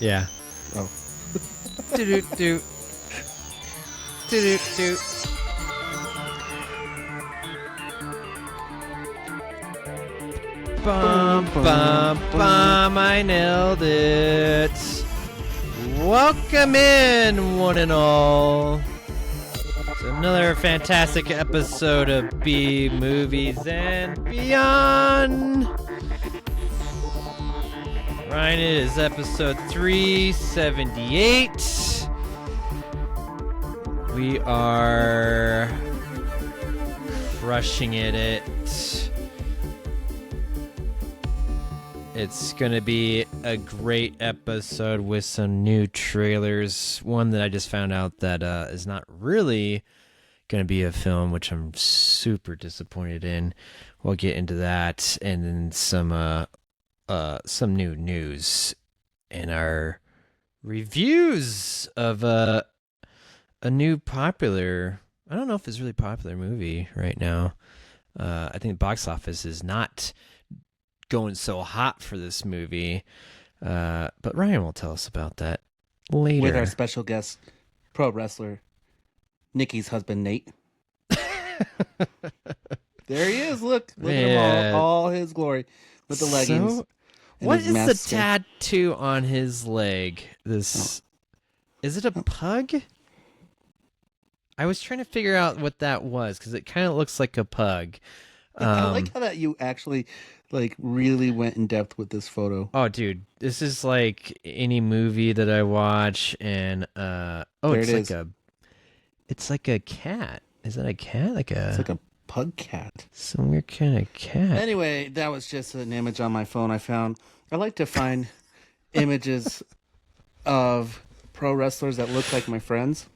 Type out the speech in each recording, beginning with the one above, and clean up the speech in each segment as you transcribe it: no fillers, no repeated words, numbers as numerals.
Yeah. Oh. Do-do-do. Do-do-do. Bum, bum, bum, I nailed it. Welcome in, one and all. It's another fantastic episode of B Movies and Beyond. Ryan, it is episode 378. We are crushing it. It's going to be a great episode with some new trailers. One that I just found out that is not really going to be a film, which I'm super disappointed in. We'll get into that, and then some new news in our reviews of a new popular, I don't know if it's really popular movie right now. I think the box office is not going so hot for this movie, but Ryan will tell us about that later. With our special guest, pro wrestler, Nikki's husband, Nate. There he is, look at him, all his glory, with the leggings. So, what is the tattoo on his leg? Is it a pug? I was trying to figure out what that was, because it kind of looks like a pug. I like how that you actually really went in depth with this photo. Oh, dude, this is like any movie that I watch, and it's like a cat. Is that a cat? It's like a pug cat. Some weird kind of cat. Anyway, that was just an image on my phone I found. I like to find images of pro wrestlers that look like my friends.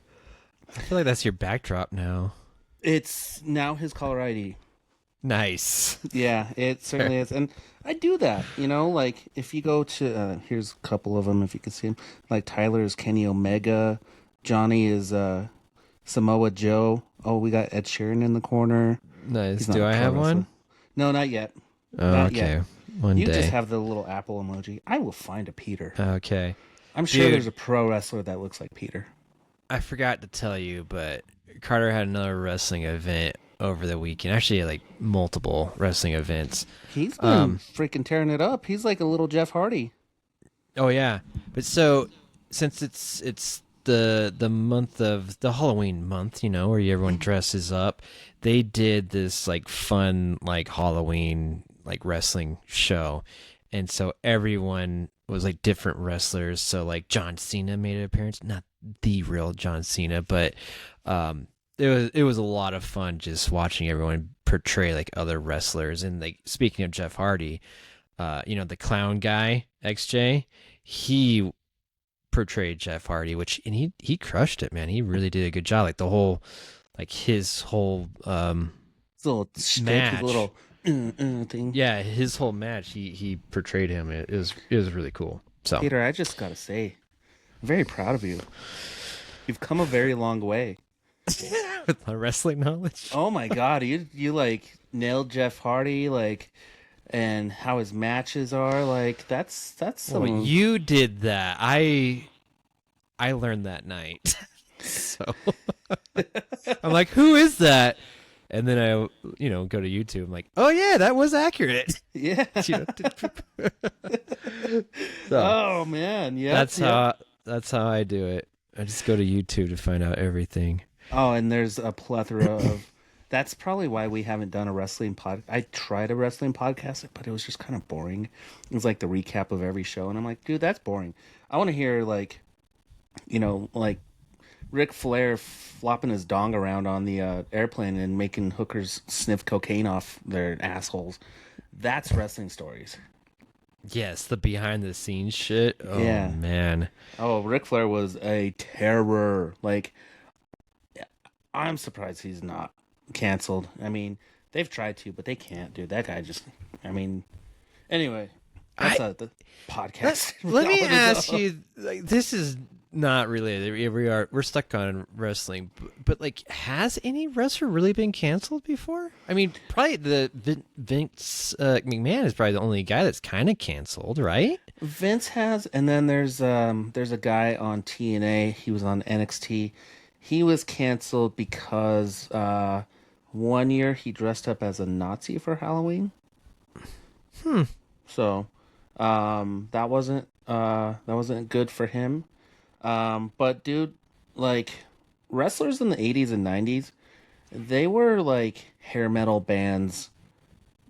I feel like that's your backdrop now. It's now his caller ID. Nice. Yeah, it certainly is. And I do that, if you go to, here's a couple of them if you can see them. Like Tyler is Kenny Omega. Johnny is Samoa Joe. Oh, we got Ed Sheeran in the corner. Nice. Do I have one? No, not yet. Oh, not okay. Yet. One you day. You just have the little apple emoji. I will find a Peter. Okay. I'm sure there's a pro wrestler that looks like Peter. I forgot to tell you, but Carter had another wrestling event over the weekend. Actually, like multiple wrestling events. He's been freaking tearing it up. He's like a little Jeff Hardy. Oh yeah, but so since it's the month of the Halloween month, where everyone dresses up, they did this like fun like Halloween like wrestling show, and so everyone was like different wrestlers. So like John Cena made an appearance, not the real John Cena, but it was a lot of fun just watching everyone portray like other wrestlers. And like speaking of Jeff Hardy, the clown guy XJ, he portrayed Jeff Hardy, and he crushed it, man. He really did a good job. Like the whole his whole little match, his little thing. Yeah, his whole match, he portrayed him. It was really cool. So Peter, I just gotta say, I'm very proud of you. You've come a very long way. With my wrestling knowledge. Oh my God, you like nailed Jeff Hardy, and how his matches are, that's some... Well, you did that. I learned that night. So I'm like, who is that? And then I go to YouTube. I'm like, oh yeah, that was accurate. Yeah. So, oh man, yeah. That's how I do it. I just go to YouTube to find out everything. Oh, and there's a plethora of... That's probably why we haven't done a wrestling pod. I tried a wrestling podcast, but it was just kind of boring. It was like the recap of every show, and I'm like, dude, that's boring. I want to hear Ric Flair flopping his dong around on the airplane and making hookers sniff cocaine off their assholes. That's wrestling stories. Yes, the behind the scenes shit. Oh yeah. Man. Oh, Ric Flair was a terror. I'm surprised he's not canceled. I mean, they've tried to, but they can't, dude. That guy just... anyway, that's the podcast. Let me ask you, this is Not really. We're stuck on wrestling, but like, has any wrestler really been canceled before? I mean, probably Vince McMahon is probably the only guy that's kind of canceled, right? Vince has, and then there's a guy on TNA. He was on NXT. He was canceled because one year he dressed up as a Nazi for Halloween. So that wasn't good for him. But dude, like, wrestlers in the 80s and 90s, they were like hair metal bands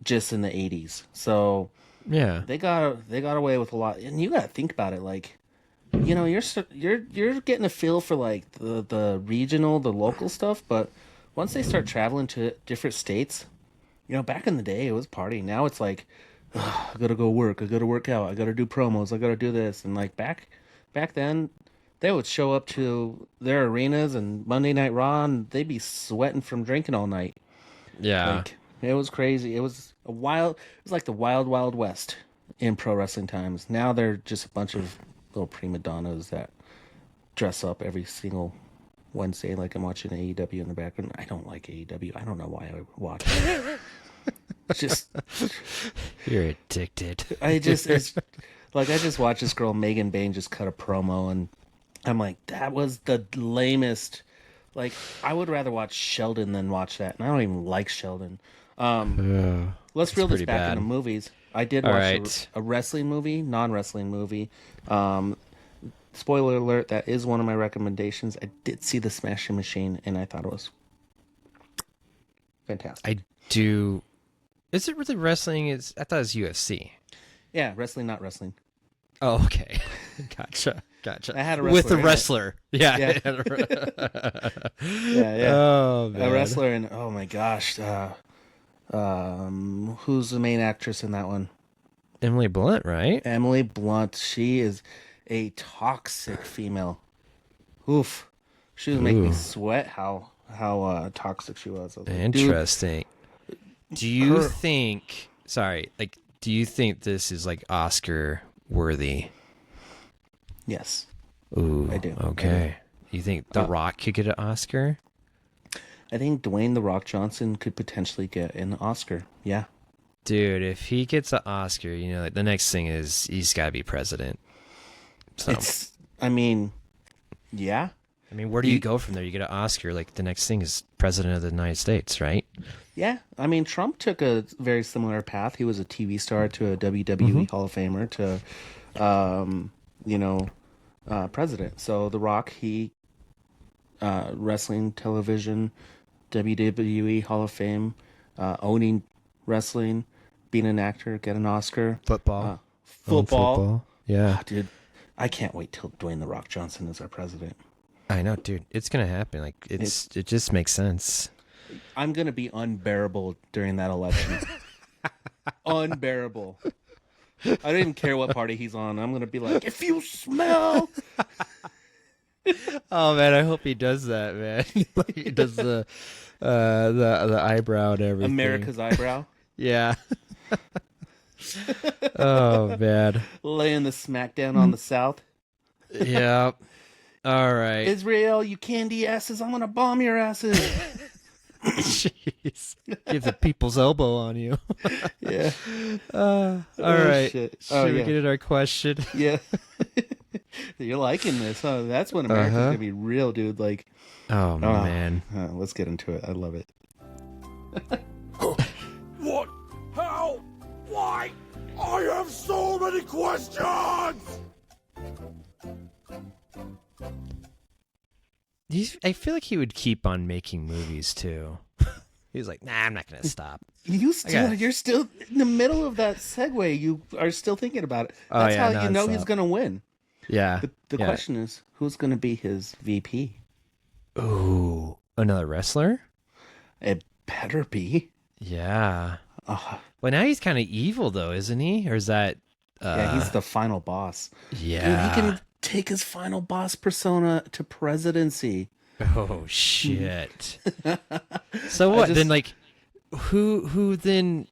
just in the 80s. So Yeah. they got away with a lot. And you got to think about it, like, you're getting a feel for like the regional, the local stuff, but once they start traveling to different states, back in the day it was party. Now it's like, "Ugh, I gotta go work, I gotta work out, I gotta do promos, I gotta do this." And like back then, they would show up to their arenas and Monday Night Raw, and they'd be sweating from drinking all night. Yeah. Like, it was crazy. It was like the wild, wild west in pro wrestling times. Now they're just a bunch of little prima donnas that dress up every single Wednesday. Like, I'm watching AEW in the background. I don't like AEW. I don't know why I watch it. It's just, You're addicted. it's like, I just watched this girl Megan Bain just cut a promo, and I'm like, that was the lamest. Like, I would rather watch Sheldon than watch that, and I don't even like Sheldon. Let's reel this pretty back bad. into movies. I did All watch right. a wrestling movie, non-wrestling movie. Spoiler alert, that is one of my recommendations. I did see The Smashing Machine, and I thought it was fantastic. I do. Is it really wrestling? I thought it was UFC. Yeah, wrestling, not wrestling. Oh, okay. Gotcha. I had a with a wrestler in it. wrestler. Yeah. Yeah. Oh man. A wrestler, and oh my gosh, who's the main actress in that one? Emily Blunt, right? Emily Blunt. She is a toxic female. Oof, she was making me sweat. How toxic she was. I was like, Interesting. Do you her- think? Sorry, like, do you think this is like Oscar worthy? Yes, Ooh, I do. Okay. You think The Rock could get an Oscar? I think Dwayne "The Rock" Johnson could potentially get an Oscar. Yeah. Dude, if he gets an Oscar, like, the next thing is he's got to be president. So, Yeah. I mean, where do you go from there? You get an Oscar, like, the next thing is president of the United States, right? Yeah. I mean, Trump took a very similar path. He was a TV star to a WWE Hall of Famer to, president. So The Rock, he, wrestling, television, WWE Hall of Fame, owning wrestling, being an actor, get an Oscar. Football. Football. Yeah. Dude, I can't wait till Dwayne "The Rock" Johnson is our president. I know, dude. It's going to happen. Like, it just makes sense. I'm going to be unbearable during that election. Unbearable. I don't even care what party he's on. I'm going to be like, if you smell. Oh man, I hope he does that, man. Like, he does the eyebrow and everything. America's eyebrow. Yeah. Oh man. Laying the smackdown on the South. Yeah. All right. Israel, you candy asses, I'm going to bomb your asses. Jeez. Give the people's elbow on you. Yeah. All right. Shit. Should we get at our question? Yeah. You're liking this, huh? That's when America's going to be real, dude. Like, Oh man. let's get into it. I love it. What? How? Why? I have so many questions! I feel like he would keep on making movies too. He's like, nah, I'm not gonna stop. You're still in the middle of that segue. You are still thinking about it. Oh, That's yeah, how you know nonstop. he's going to win. Yeah. The Yeah. question is, who's going to be his VP? Ooh, another wrestler? It better be. Yeah. Uh, Well, now he's kind of evil though, isn't he? Or is that? yeah, he's the final boss. Yeah. Dude, he can take his final boss persona to presidency. Oh shit. So what? Then like, who then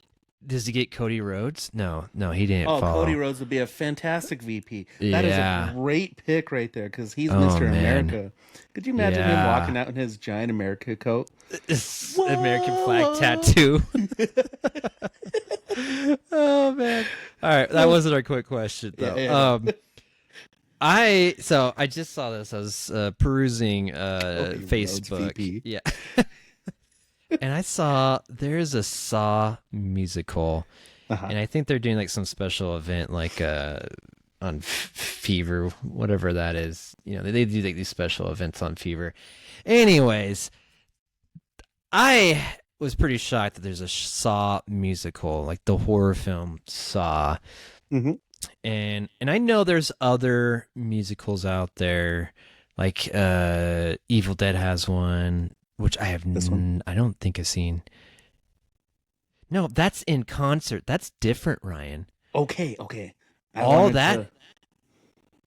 Does he get Cody Rhodes? No, he didn't Oh, Cody follow. Rhodes would be a fantastic VP. That is a Yeah. great pick right there because he's Oh Mr. man. America. Could you imagine him Yeah. walking out in his giant America coat? American flag Whoa! tattoo. Oh man. All right, that wasn't our quick question though. Yeah. I just saw this. I was perusing Cody Rhodes Facebook. VP. Yeah. And I saw there's a Saw musical, Uh-huh. and I think they're doing like some special event, like on Fever, whatever that is. You know, they do like these special events on Fever. Anyways, I was pretty shocked that there's a Saw musical, like the horror film Saw, Mhm. and I know there's other musicals out there, like Evil Dead has one, which I have This one? I don't think I've seen. No, that's in concert. That's different, Ryan. Okay. I All wanted that, to-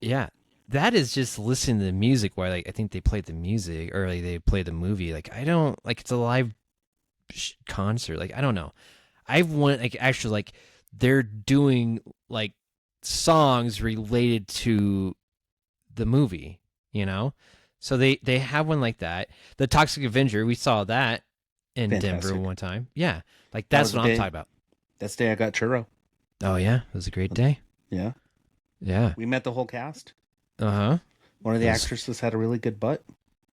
yeah, that is just listening to the music. Where like I think they played the music or like they played the movie. Like I don't like it's a live concert. Like I don't know. I've went like actually like they're doing like songs related to the movie. You know, so they have one like that. The Toxic Avenger, we saw that in Denver Fantastic. one time. Yeah, like That that's was the what I'm day- talking about. That's the day I got churro. Oh yeah, it was a great day. Yeah. Yeah. We met the whole cast. Uh huh. One of the Yes. actresses had a really good butt.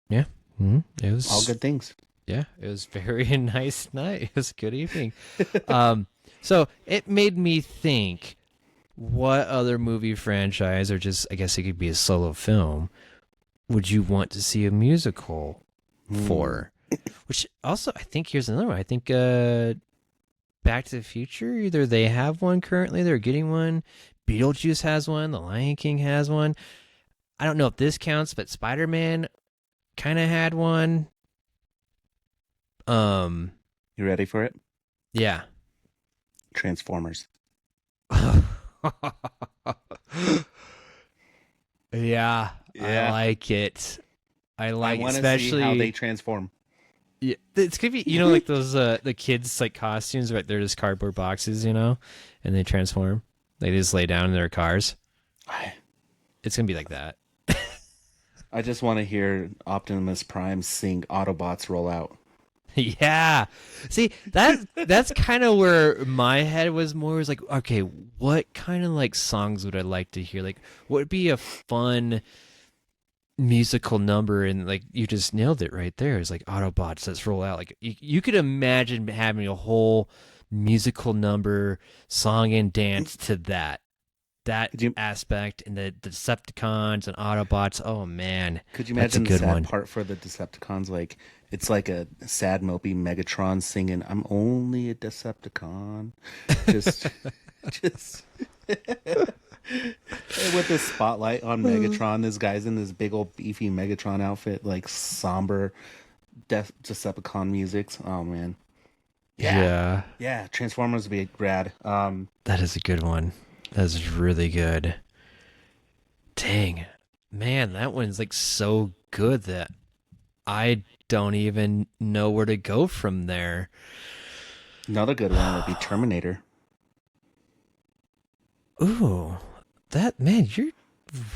Yeah. It was All good things. Yeah, it was very nice night. It was a good evening. So it made me think, what other movie franchise, or just I guess it could be a solo film, would you want to see a musical for? Which also, I think here's another one. I think Back to the Future, either they have one currently, they're getting one. Beetlejuice has one. The Lion King has one. I don't know if this counts, but Spider-Man kind of had one. You ready for it? Yeah. Transformers. Yeah, I Yeah. like it. I like, I want to especially see how they transform. yeah, it's gonna be like those the kids like costumes, right? They're just cardboard boxes, and they transform. They just lay down in their cars. It's gonna be like that. I just want to hear Optimus Prime sing Autobots roll out. Yeah. See, that's kind of where my head was more was like, okay, what kind of like songs would I like to hear? Like, what would be a fun musical number? And like, you just nailed it right there. It's like Autobots, let's roll out. Like, you could imagine having a whole musical number, song and dance to that aspect, and the Decepticons and Autobots. Oh man, Could you that's a imagine the good sad one. part for the Decepticons? Like, it's like a sad, mopey Megatron singing, "I'm only a Decepticon." Just with the spotlight on Megatron. This guy's in this big old beefy Megatron outfit, like somber Decepticon music. Oh man. Yeah. Yeah, Transformers would be rad. That is a good one. That's really good. Dang. Man, that one's like so good that I don't even know where to go from there. Another good one would be Terminator. Ooh. Man, you're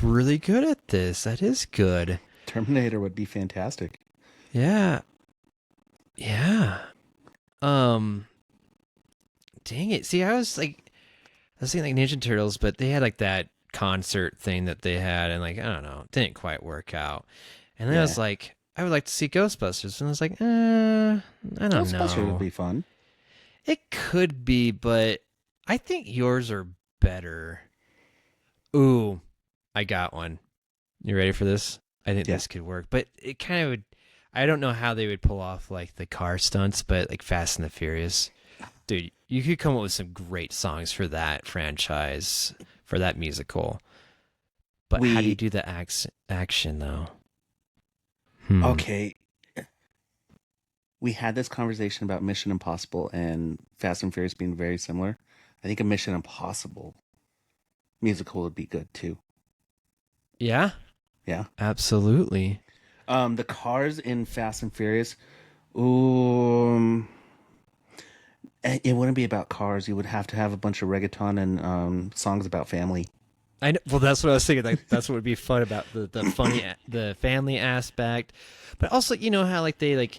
really good at this. That is good. Terminator would be fantastic. Yeah. Yeah. Dang it. See, I was thinking like Ninja Turtles, but they had like that concert thing that they had, and like I don't know, it didn't quite work out. And then I was like, I would like to see Ghostbusters, and I was like, I don't know. Ghostbusters would be fun. It could be, but I think yours are better. Ooh, I got one. You ready for this? I think this could work, but it kind of would. I don't know how they would pull off like the car stunts, but like Fast and the Furious. Dude, you could come up with some great songs for that franchise, for that musical. But how do you do the action, though? Okay. We had this conversation about Mission Impossible and Fast and Furious being very similar. I think a Mission Impossible musical would be good, too. Yeah? Yeah. Absolutely. The cars in Fast and Furious, It wouldn't be about cars. You would have to have a bunch of reggaeton and songs about family. I know, well, that's what I was thinking. Like, that's what would be fun about the family aspect, but also you know how like they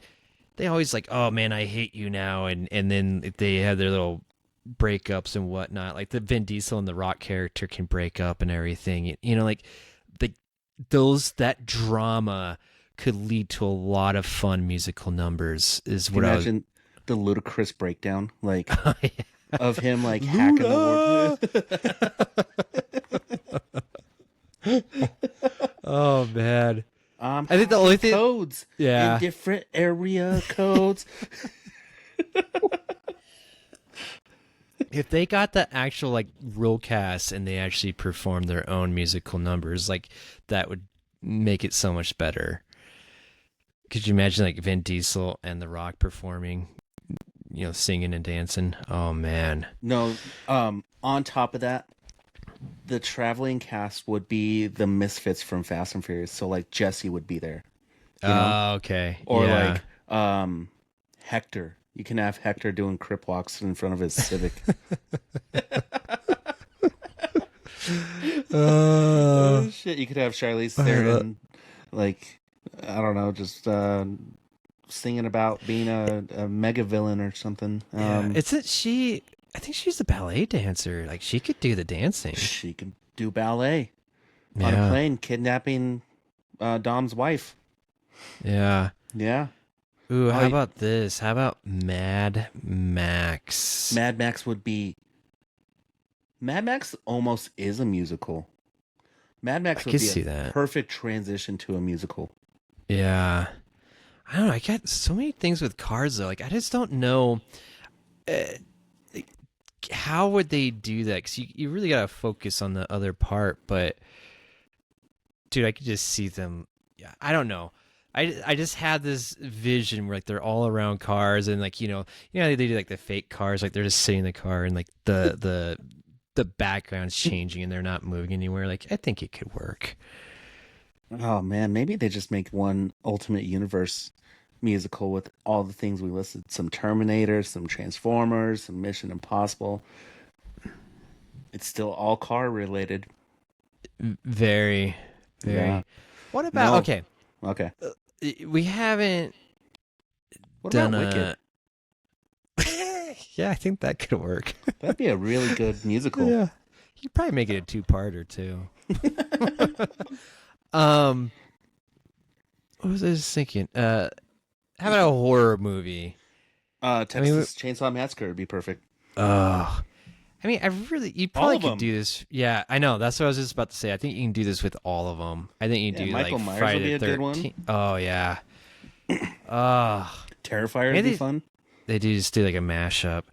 always like, oh man, I hate you now, and then they have their little breakups and whatnot. Like the Vin Diesel and the Rock character can break up and everything. You know, like that drama could lead to a lot of fun musical numbers. Is what Imagine the ludicrous breakdown, like of him like hacking the word. Oh man. I think the only thing codes, in different area codes. If they got the actual like real cast and they actually performed their own musical numbers, like that would make it so much better. Could you imagine like Vin Diesel and The Rock performing, you know, singing and dancing? Oh man. No, on top of that, the traveling cast would be the misfits from Fast and Furious. So like Jesse would be there. Oh, okay. Or like Hector. You can have Hector doing crip walks in front of his Civic. Oh shit! You could have Charlize Theron, like I don't know, just singing about being a mega villain or something. Isn't she? I think she's a ballet dancer. Like she could do the dancing. She can do ballet on a plane, kidnapping Dom's wife. Yeah. Yeah. Ooh, how about this? How about Mad Max? Mad Max almost is a musical. Mad Max would be a perfect transition to a musical. Yeah. I don't know. I got so many things with cars, though. Like, I just don't know how would they do that? Because you really got to focus on the other part. But, dude, I could just see them. Yeah, I don't know. I just had this vision where like they're all around cars and like you know they do like the fake cars, like they're just sitting in the car and like the background's changing and they're not moving anywhere. Like I think it could work. Oh man, maybe they just make one Ultimate Universe musical with all the things we listed: some Terminator, some Transformers, some Mission Impossible. It's still all car related. Very, very. Yeah. What about Okay. We haven't what done about Wicked? Yeah, I think that could work. That'd be a really good musical. Yeah. You'd probably make it a 2-parter too. What was I just thinking? How about a horror movie? Texas Chainsaw Massacre would be perfect. You probably could do this. Yeah, I know. That's what I was just about to say. I think you can do this with all of them. I think you can do Michael like Myers Friday would be the a 13th. good one. Oh yeah. Terrifier would be fun. They do just do like a mashup.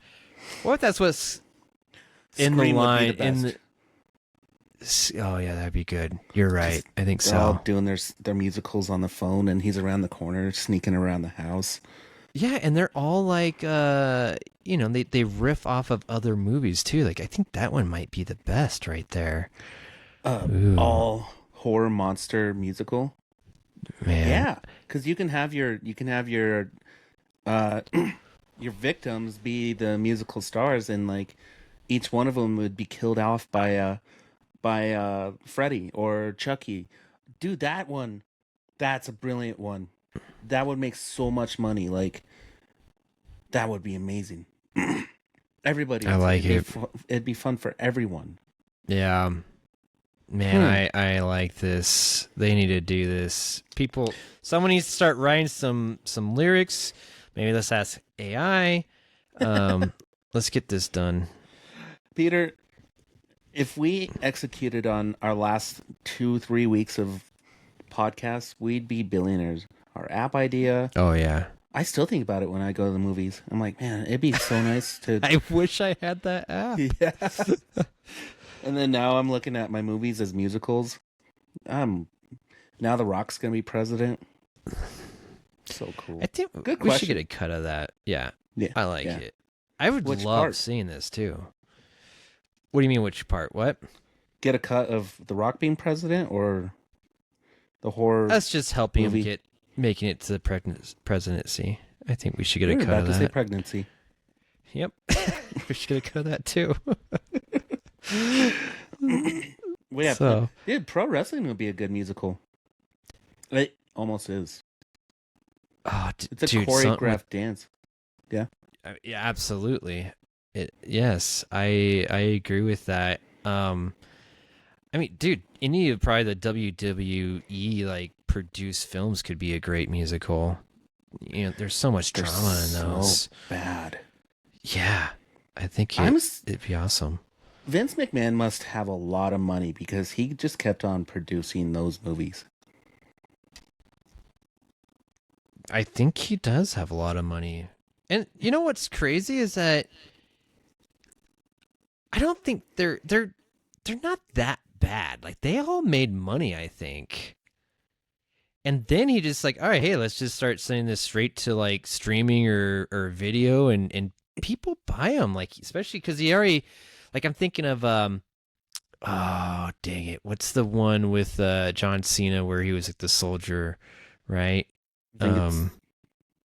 What if that's what's in Scream the line would be the best. Oh yeah, that'd be good. You're right. I think they're so. all doing their musicals on the phone, and he's around the corner sneaking around the house. Yeah, and they're all like, they riff off of other movies too. Like, I think that one might be the best right there. All horror monster musical. Man. Yeah, because you can have your your victims be the musical stars, and like each one of them would be killed off by Freddy or Chucky. Dude, that one, that's a brilliant one. That would make so much money. Like, that would be amazing. Everybody. I like it. It'd be fun for everyone. Yeah. Man, I like this. They need to do this. Someone needs to start writing some lyrics. Maybe let's ask AI. Let's get this done. Peter, if we executed on our last 2-3 weeks of podcasts, we'd be billionaires. Our app idea. Oh, yeah. I still think about it when I go to the movies. I'm like, man, it'd be so nice to... I wish I had that app. Yeah. And then now I'm looking at my movies as musicals. Now The Rock's going to be president. So cool. I think we should get a cut of that. Yeah. I like it. I would love seeing this, too. What do you mean, which part? What? Get a cut of The Rock being president or the horror... That's just helping him making it to the presidency. I think we should get a cut of that. About to say pregnancy. Yep. We should have cut that too. Yeah, So- dude, pro wrestling would be a good musical. It almost is. Oh, It's a dude, choreographed dance. yeah, absolutely. Yes, I agree with that. I mean, dude, any of probably the WWE like produced films could be a great musical. You know, there's so much They're drama in those. so bad. Yeah, I think it'd be awesome. Vince McMahon must have a lot of money because he just kept on producing those movies. I think he does have a lot of money. And you know what's crazy is that I don't think they're not that bad. Like they all made money, I think. And then he just like, all right, hey, let's just start sending this straight to like streaming or video, and people buy them, like especially because he already, like I'm thinking of oh dang it, what's the one with John Cena where he was like the soldier, right? I think it's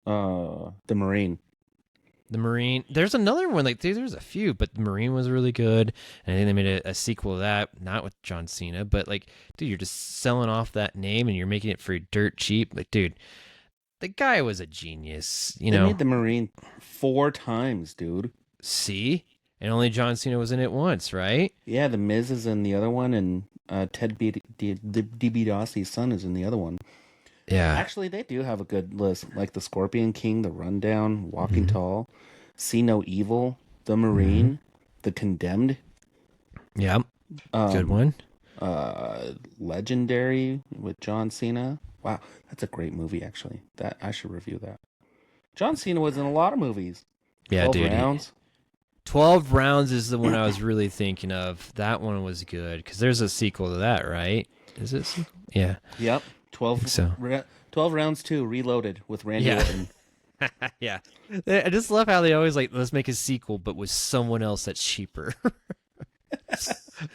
the Marine. The Marine. There's another one, like there's a few, but the Marine was really good. And I think they made a sequel to that, not with John Cena, but like, dude, you're just selling off that name and you're making it for dirt cheap. Like, dude, the guy was a genius, you They know. made the Marine 4 times, dude. See? And only John Cena was in it once, right? Yeah, the Miz is in the other one, and Ted DiBiase's son is in the other one. Yeah. Actually, they do have a good list, like the Scorpion King, the Rundown, Walking Tall, See No Evil, the Marine, the Condemned. Yeah. Good one. Legendary with John Cena. Wow, that's a great movie, actually. That I should review that. John Cena was in a lot of movies. Yeah, 12 dude. Rounds. 12 Rounds is the one I was really thinking of. That one was good because there's a sequel to that, right? Is it a sequel? Yeah. Yep. 12, so. 12 Rounds 2, Reloaded with Randy Orton. Yeah. I just love how they always like, let's make a sequel, but with someone else that's cheaper.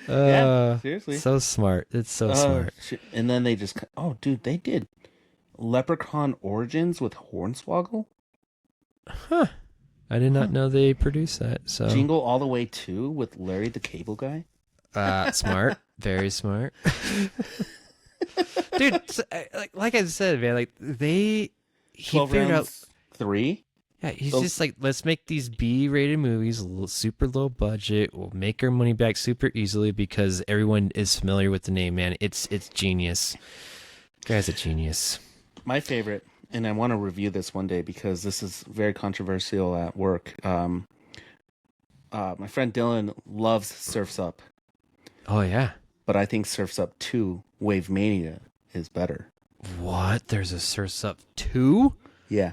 Yeah, seriously. So smart. It's so smart. And then they just... Oh, dude, they did Leprechaun Origins with Hornswoggle? Huh. I did not know they produced that. So Jingle All the Way 2 with Larry the Cable Guy? Smart. Very smart. Dude, like I said, man, like he 12 figured Rounds out 3? Yeah, he's just like, let's make these B-rated movies, super low budget. We'll make our money back super easily because everyone is familiar with the name, man. It's genius. Guy's a genius. My favorite, and I want to review this one day because this is very controversial at work. My friend Dylan loves Surf's Up. Oh, yeah. But I think Surf's Up 2, Wave Mania, is better. What? There's a Surf's Up 2? Yeah.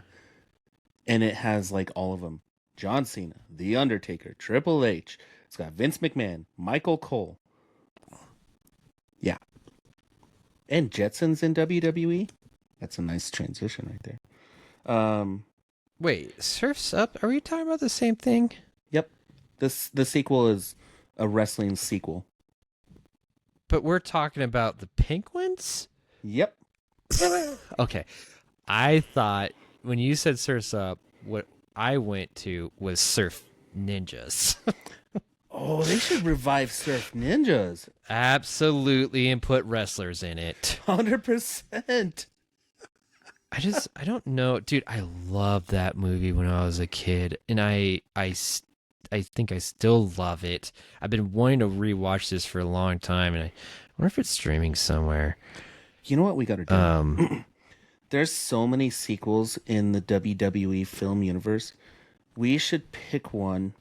And it has like all of them. John Cena, The Undertaker, Triple H. It's got Vince McMahon, Michael Cole. Yeah. And Jetsons in WWE. That's a nice transition right there. Wait, Surf's Up? Are we talking about the same thing? Yep. The sequel is a wrestling sequel. But we're talking about the Penguins? Yep. Okay. I thought when you said Surf's Up, what I went to was Surf Ninjas. Oh, they should revive Surf Ninjas. Absolutely, and put wrestlers in it. 100%. I don't know, dude. I loved that movie when I was a kid, and I think I still love it. I've been wanting to rewatch this for a long time, and I wonder if it's streaming somewhere. You know what we got to do? There's so many sequels in the WWE film universe. We should pick one,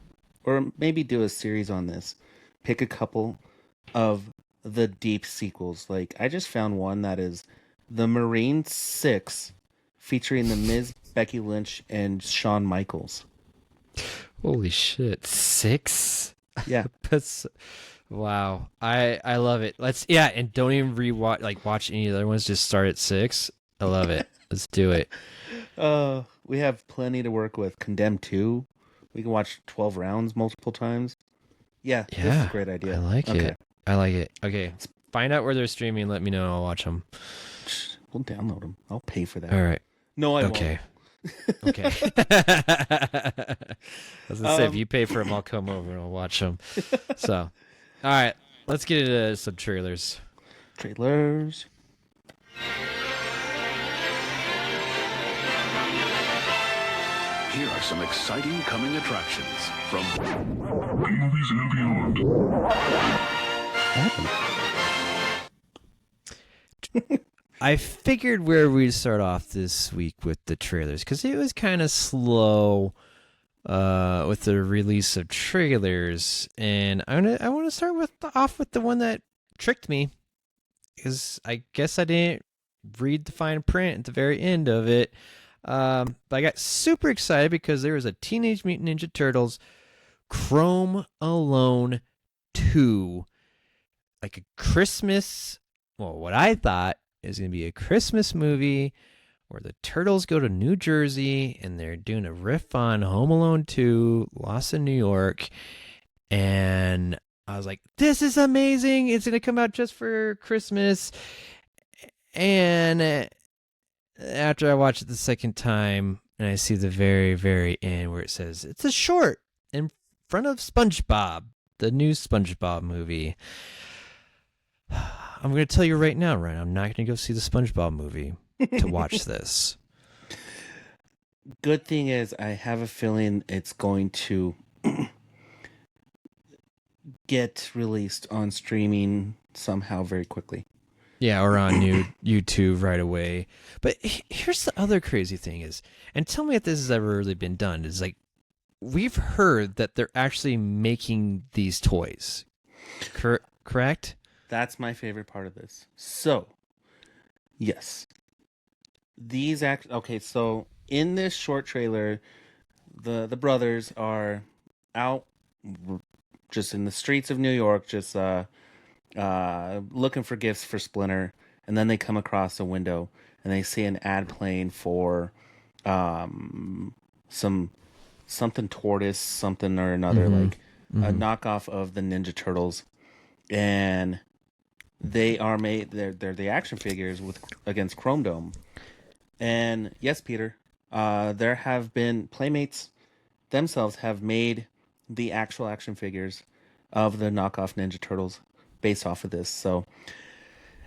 or maybe do a series on this. Pick a couple of the deep sequels. Like, I just found one that is The Marine 6, featuring The Miz, Becky Lynch, and Shawn Michaels. Holy shit, 6? Yeah. That's wow. I love it. And don't even watch any of the other ones. Just start at 6. I love it. Let's do it. We have plenty to work with. Condemned 2. We can watch 12 Rounds multiple times. Yeah, this is a great idea. I like it. Okay, find out where they're streaming. Let me know. I'll watch them. We'll download them. I'll pay for that. All right. No, I won't. Okay. Okay. I was gonna say, if you pay for them, I'll come over and I'll watch them. So, all right, let's get into some trailers. Trailers. Here are some exciting coming attractions from Movies and Beyond. I figured where we'd start off this week with the trailers because it was kind of slow with the release of trailers, and I want to start off with the one that tricked me because I guess I didn't read the fine print at the very end of it. But I got super excited because there was a Teenage Mutant Ninja Turtles Chrome Alone 2, like a Christmas, well, what I thought is going to be a Christmas movie where the Turtles go to New Jersey and they're doing a riff on Home Alone 2, Lost in New York. And I was like, this is amazing. It's going to come out just for Christmas. And after I watch it the second time and I see the very, very end where it says it's a short in front of SpongeBob, the new SpongeBob movie. I'm going to tell you right now, Ryan, I'm not going to go see the SpongeBob movie to watch this. Good thing is, I have a feeling it's going to get released on streaming somehow very quickly. Yeah, or on YouTube right away. But here's the other crazy thing is, and tell me if this has ever really been done, is like, we've heard that they're actually making these toys. Correct? That's my favorite part of this. So, yes. Okay, so in this short trailer, the brothers are out just in the streets of New York, just looking for gifts for Splinter, and then they come across a window and they see an ad playing for something tortoise, something or another, like a knockoff of the Ninja Turtles, and they are made. They're the action figures against Chrome Dome, and yes, Peter, there have been Playmates themselves have made the actual action figures of the knockoff Ninja Turtles based off of this. So,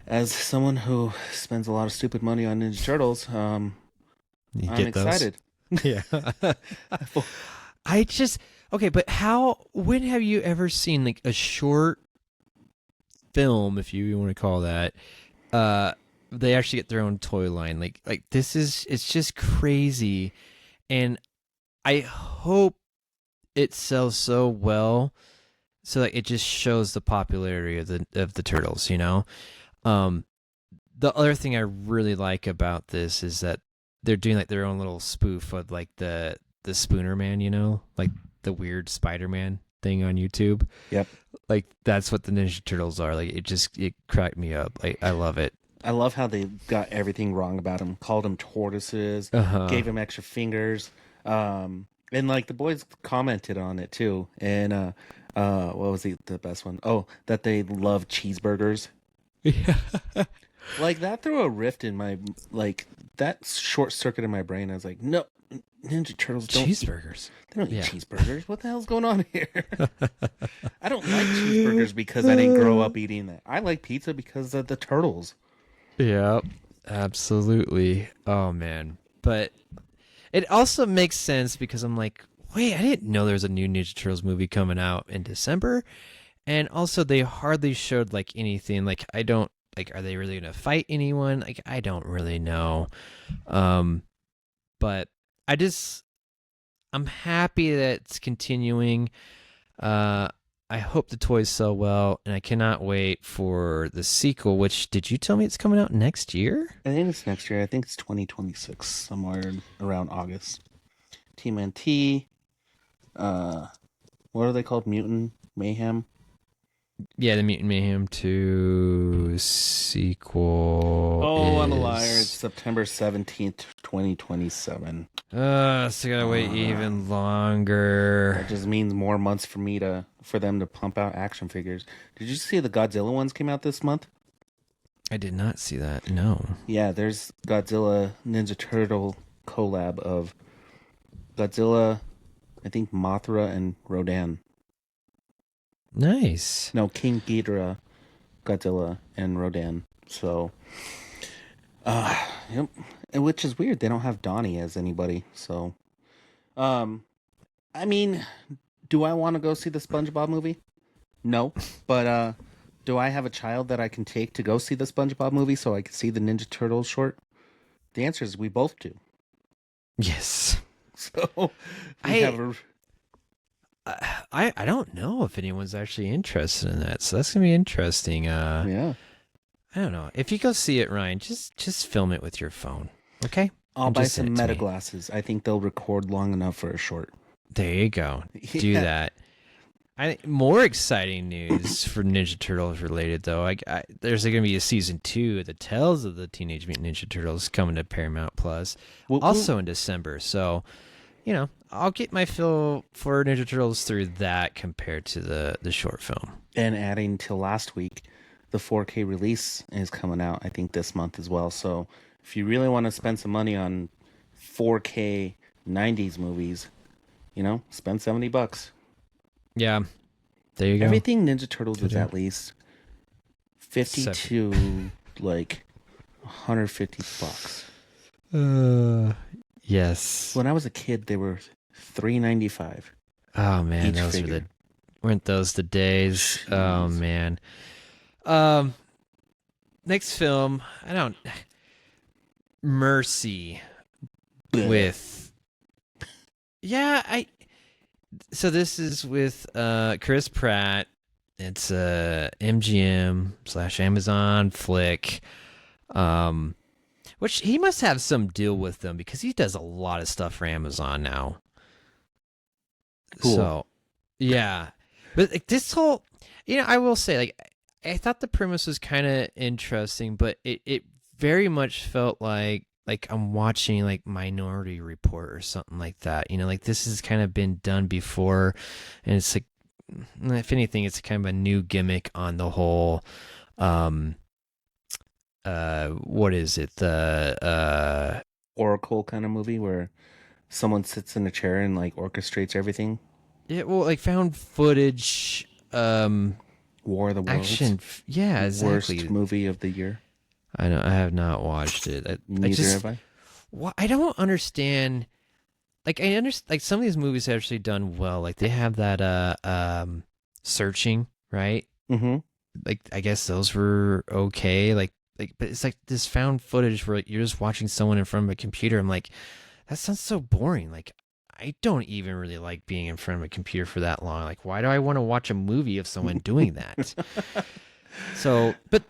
as someone who spends a lot of stupid money on Ninja Turtles, I'm excited. Yeah. Okay, but when have you ever seen like a short film, if you want to call that, they actually get their own toy line? Like it's just crazy. And I hope it sells so well so that it just shows the popularity of the Turtles, you know? The other thing I really like about this is that they're doing like their own little spoof of like the Spooner Man, you know? Like the weird Spider-Man thing on YouTube. Yep. Like that's what the Ninja Turtles are. Like it cracked me up. Like I love it. I love how they got everything wrong about them. Called them tortoises, gave them extra fingers. And like the boys commented on it too. And what was the best one? Oh, that they love cheeseburgers. Yeah. Like that threw a rift in my, like that short circuit in my brain. I was like, no, Ninja Turtles don't cheeseburgers. They don't eat cheeseburgers. What the hell's going on here? I don't like cheeseburgers because I didn't grow up eating that. I like pizza because of the Turtles. Yeah, absolutely. Oh man. But it also makes sense because I'm like, wait, I didn't know there was a new Ninja Turtles movie coming out in December. And also they hardly showed like anything. Like I don't, like, are they really going to fight anyone? Like, I don't really know. But I'm happy that it's continuing. I hope the toys sell well, and I cannot wait for the sequel, which, did you tell me it's coming out next year? I think it's next year. I think it's 2026, somewhere around August. TMNT. What are they called? Mutant Mayhem? Yeah, the Mutant Mayhem 2 sequel. Oh, I'm a liar. It's September 17th, 2027. So I gotta wait even longer. That just means more months for them to pump out action figures. Did you see the Godzilla ones came out this month? I did not see that. No. Yeah, there's Godzilla Ninja Turtle collab of Godzilla, I think Mothra and Rodan. Nice. No, King Ghidorah, Godzilla, and Rodan. So, yep. And which is weird. They don't have Donnie as anybody. So, I mean, do I want to go see the SpongeBob movie? No. But do I have a child that I can take to go see the SpongeBob movie so I can see the Ninja Turtles short? The answer is we both do. Yes. So, we have a... I don't know if anyone's actually interested in that, so that's gonna be interesting. Yeah. I don't know. If you go see it, Ryan, just film it with your phone, okay? I'll And buy just send some it to meta me. glasses. I think they'll record long enough for a short. There you go. Do Yeah. that. More exciting news for Ninja Turtles related though. There's going to be a season 2 of the Tales of the Teenage Mutant Ninja Turtles coming to Paramount Plus, also in December. So, I'll get my fill for Ninja Turtles through that compared to the short film. And adding to last week, the 4K release is coming out, I think, this month as well. So if you really want to spend some money on 4K 90s movies, spend $70. Yeah, there you go. Everything Ninja Turtles is Yeah. at least 50 to like $150. Yes. When I was a kid, they were $3.95. Oh man, each those figure. weren't those the days? Oh Jeez. man. Next film, Mercy with. So this is with Chris Pratt. It's a MGM/Amazon flick. Which he must have some deal with them because he does a lot of stuff for Amazon now. Cool. So, yeah. But like, this whole, I will say, like, I thought the premise was kind of interesting, but it very much felt like I'm watching like Minority Report or something like that. Like this has kind of been done before, and it's like, if anything, it's kind of a new gimmick on the whole. What is it? The Oracle kind of movie where someone sits in a chair and like orchestrates everything. Yeah, well, like found footage, War of the Worlds. action. Yeah, exactly. Worst movie of the year. I know. I have not watched it. Neither have I. Well, I don't understand. Like I understand. Like some of these movies have actually done well. Like they have that Searching, right? Mm-hmm. Like I guess those were okay. Like but it's like this found footage where like, you're just watching someone in front of a computer. I'm like, that sounds so boring. Like I don't even really like being in front of a computer for that long. Like why do I want to watch a movie of someone doing that? So, but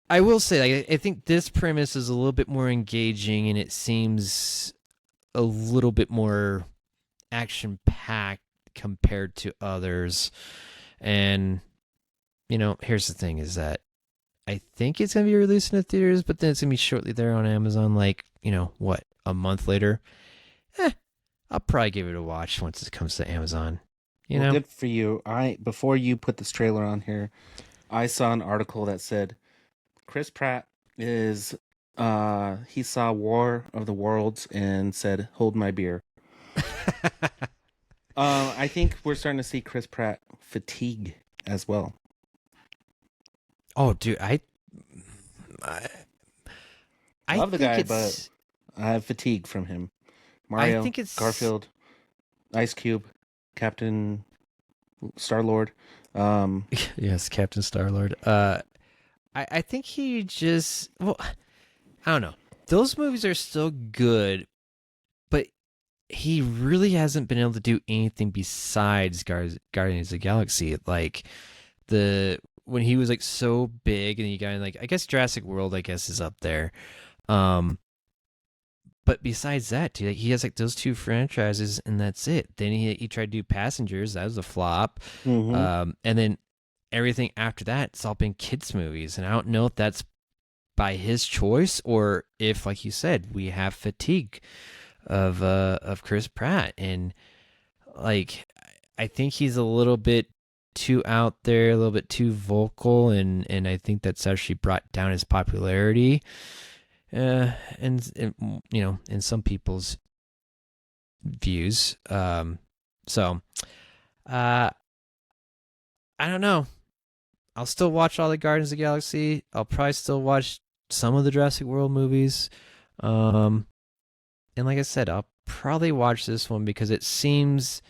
I will say, like, I think this premise is a little bit more engaging, and it seems a little bit more action-packed compared to others. And, here's the thing is that I think it's going to be released in the theaters, but then it's going to be shortly there on Amazon, like, a month later. I'll probably give it a watch once it comes to Amazon. Well, good for you. Before you put this trailer on here, I saw an article that said Chris Pratt is he saw War of the Worlds and said, "Hold my beer." I think we're starting to see Chris Pratt fatigue as well. Oh, dude, I Love the think guy, it's- but I have fatigue from him. Mario, I think it's Garfield, Ice Cube, Captain Star-Lord. Yes, Captain Star-Lord. I think he just, well, I don't know. Those movies are still good, but he really hasn't been able to do anything besides Guardians of the Galaxy. Like when he was like so big, and he got in, like, I guess Jurassic World, I guess, is up there. But besides that, dude, like, he has like those two franchises, and that's it. Then he tried to do Passengers, that was a flop. Mhm. And then everything after that, it's all been kids movies, and I don't know if that's by his choice or if, like you said, we have fatigue of Chris Pratt, and like I think he's a little bit too out there, a little bit too vocal, and I think that's actually brought down his popularity. and you know, in some people's views. So I don't know. I'll still watch all the Guardians of the Galaxy. I'll probably still watch some of the Jurassic World movies. And like I said, I'll probably watch this one because it seems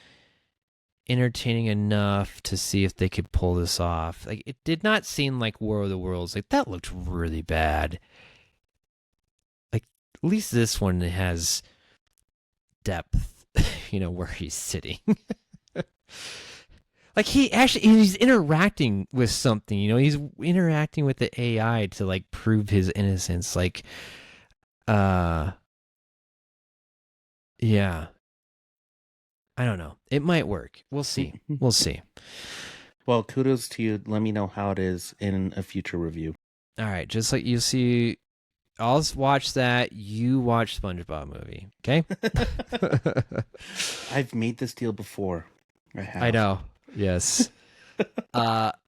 entertaining enough to see if they could pull this off. Like, it did not seem like War of the Worlds. Like, that looked really bad. Like, at least this one has depth, you know, where he's sitting. Like, he's interacting with something, you know, he's interacting with the AI to, like, prove his innocence. Like, yeah. I don't know. It might work. We'll see. We'll see. Well, kudos to you. Let me know how it is in a future review. All right. Just like you see, I'll watch that. You watch SpongeBob movie. Okay? I've made this deal before. I have. I know. Yes.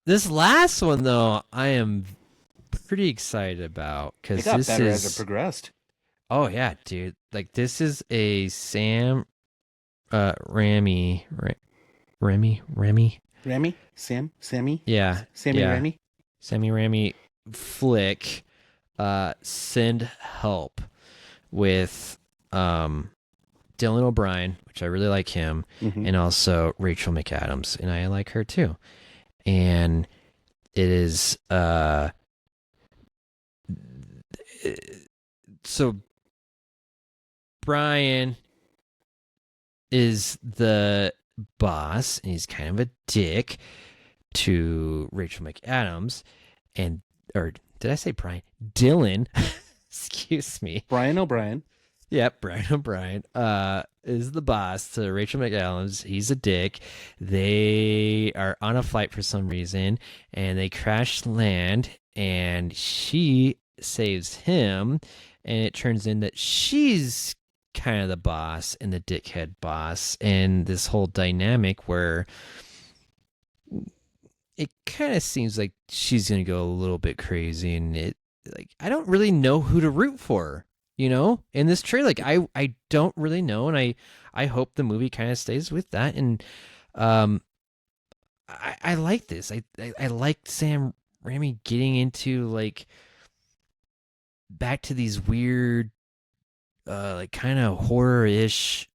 This last one, though, I am pretty excited about. It got better as it progressed. Oh, yeah, dude. Like, this is a Sam Sammy? Yeah. Sammy Raimi? Sammy Raimi flick, Send Help, with Dylan O'Brien, which I really like him, and also Rachel McAdams, and I like her too. And it is so Brian is the boss, and he's kind of a dick to Rachel McAdams, or did I say Brian? Dylan, excuse me. Brian O'Brien. Yep, Brian O'Brien is the boss to Rachel McAdams. He's a dick. They are on a flight for some reason, and they crash land, and she saves him, and it turns in that she's kind of the boss and the dickhead boss, and this whole dynamic where it kind of seems like she's going to go a little bit crazy, and it, like, I don't really know who to root for. You know, in this trailer, like, I don't really know, and I hope the movie kind of stays with that. And I like this. I like Sam Raimi getting into, like, back to these weird, like, kind of horror-ish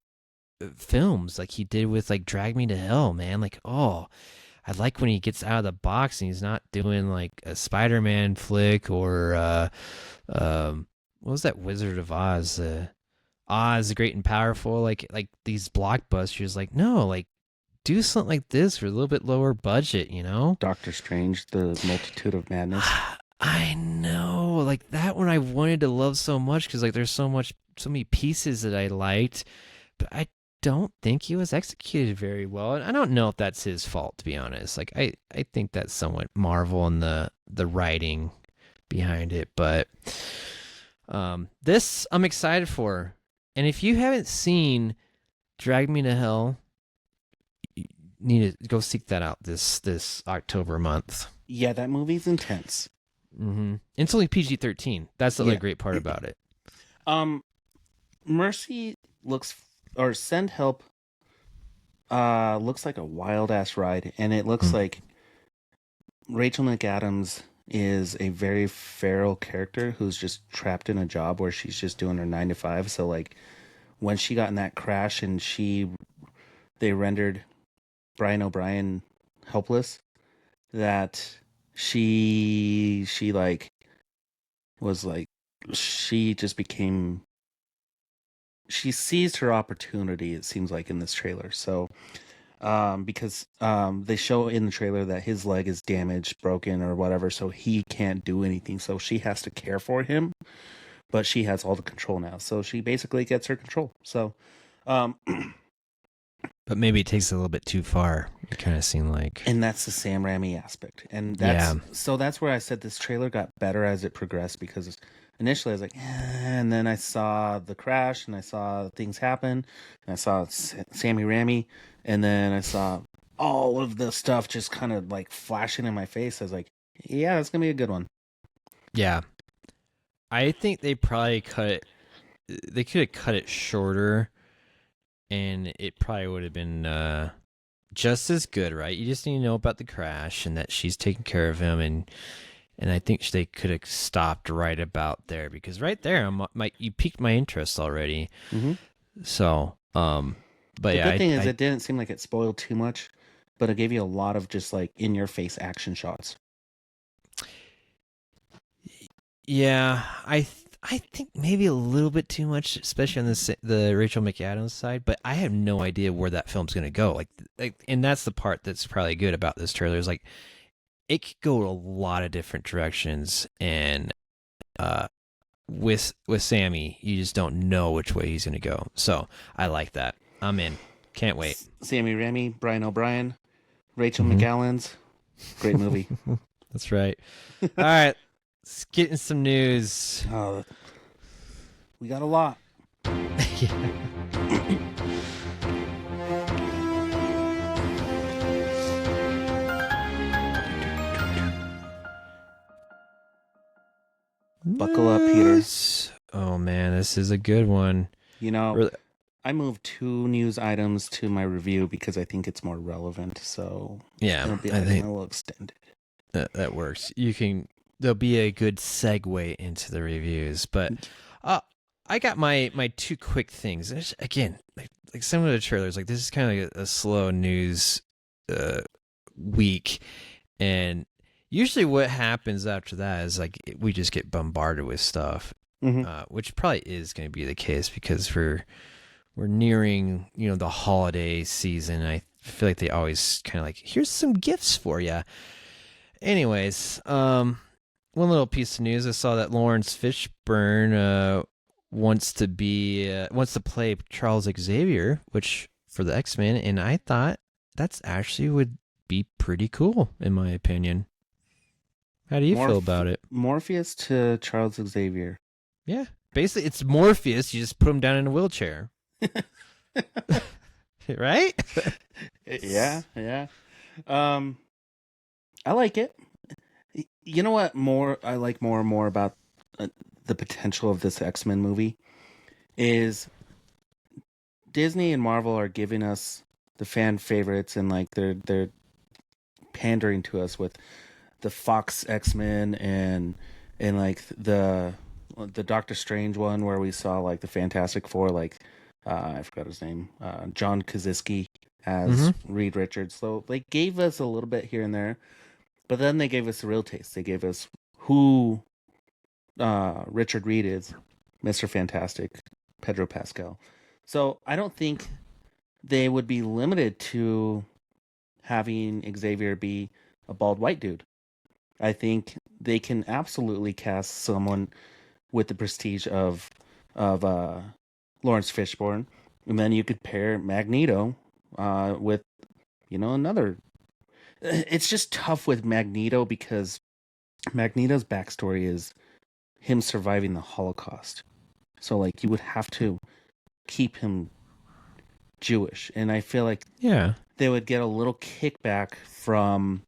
films, like he did with, like, Drag Me to Hell, man. Like, oh, I like when he gets out of the box and he's not doing, like, a Spider-Man flick or what was that Wizard of Oz? Oz, the Great and Powerful, like these blockbusters. Like, no, like, do something like this for a little bit lower budget, you know? Doctor Strange, the Multitude of Madness. I know, like, that one I wanted to love so much because, like, there's so many pieces that I liked, but I don't think he was executed very well, and I don't know if that's his fault, to be honest. Like, I think that's somewhat Marvel and the writing behind it, but. This I'm excited for, and if you haven't seen Drag Me to Hell, you need to go seek that out this October month. Yeah, that movie's intense. It's only PG-13. That's the other great part about it. Mercy or Send Help looks like a wild ass ride, and it looks like Rachel McAdams is a very feral character who's just trapped in a job where she's just doing her 9 to 5. So, like, when she got in that crash and they rendered Brian O'Brien helpless, that she like was like, she just became, she seized her opportunity, it seems like, in this trailer. So because they show in the trailer that his leg is damaged, broken, or whatever, so he can't do anything. So she has to care for him, but she has all the control now. So she basically gets her control. So, but maybe it takes it a little bit too far. It kind of seemed like, and that's the Sam Raimi aspect, and that's where I said this trailer got better as it progressed, because initially I was like, and then I saw the crash, and I saw things happen, and I saw Sammy Raimi, and then I saw all of the stuff just kind of like flashing in my face. I was like, yeah, that's gonna be a good one. Yeah, I think they probably cut it. They could have cut it shorter, and it probably would have been just as good, right? You just need to know about the crash and that she's taking care of him, and I think they could have stopped right about there, because right there, you piqued my interest already. Mm-hmm. So, but the yeah, good thing is it didn't seem like it spoiled too much, but it gave you a lot of just like in your face action shots. Yeah, I think maybe a little bit too much, especially on the Rachel McAdams side. But I have no idea where that film's gonna go. Like, and that's the part that's probably good about this trailer is like it could go a lot of different directions, and with Sammy, you just don't know which way he's gonna go. So I like that. I'm in. Can't wait. Sammy Remy, Brian O'Brien, Rachel Mm-hmm. McGowan's. Great movie. That's right. All right. Let's get in some news. Oh, we got a lot. Yeah. Buckle up, Peter. Oh man, this is a good one. You know, Really- I moved 2 news items to my review because I think it's more relevant. So Yeah, it'll be I think a little extended. that works. There'll be a good segue into the reviews, but I got my 2 quick things. Again, like some of the trailers, like this is kind of like a slow news week, and usually what happens after that is like we just get bombarded with stuff, which probably is going to be the case because we're nearing the holiday season. I feel like they always kind of like, here's some gifts for you. Anyways, one little piece of news: I saw that Laurence Fishburne wants to play Charles Xavier, which for the X-Men, and I thought that's actually would be pretty cool in my opinion. How do you feel about it? Morpheus to Charles Xavier. Yeah, basically it's Morpheus. You just put him down in a wheelchair, right? Yeah. I like it. You know what I like more and more about the potential of this X-Men movie is Disney and Marvel are giving us the fan favorites, and like they're pandering to us with the Fox X-Men and like the Doctor Strange one where we saw like the Fantastic Four, like I forgot his name, John Krasinski as Reed Richards. So they gave us a little bit here and there, but then they gave us a real taste. They gave us who Richard Reed is, Mr. Fantastic, Pedro Pascal. So I don't think they would be limited to having Xavier be a bald white dude. I think they can absolutely cast someone with the prestige of Laurence Fishburne, and then you could pair Magneto with another. It's just tough with Magneto because Magneto's backstory is him surviving the Holocaust. So like you would have to keep him Jewish, and I feel like they would get a little kickback from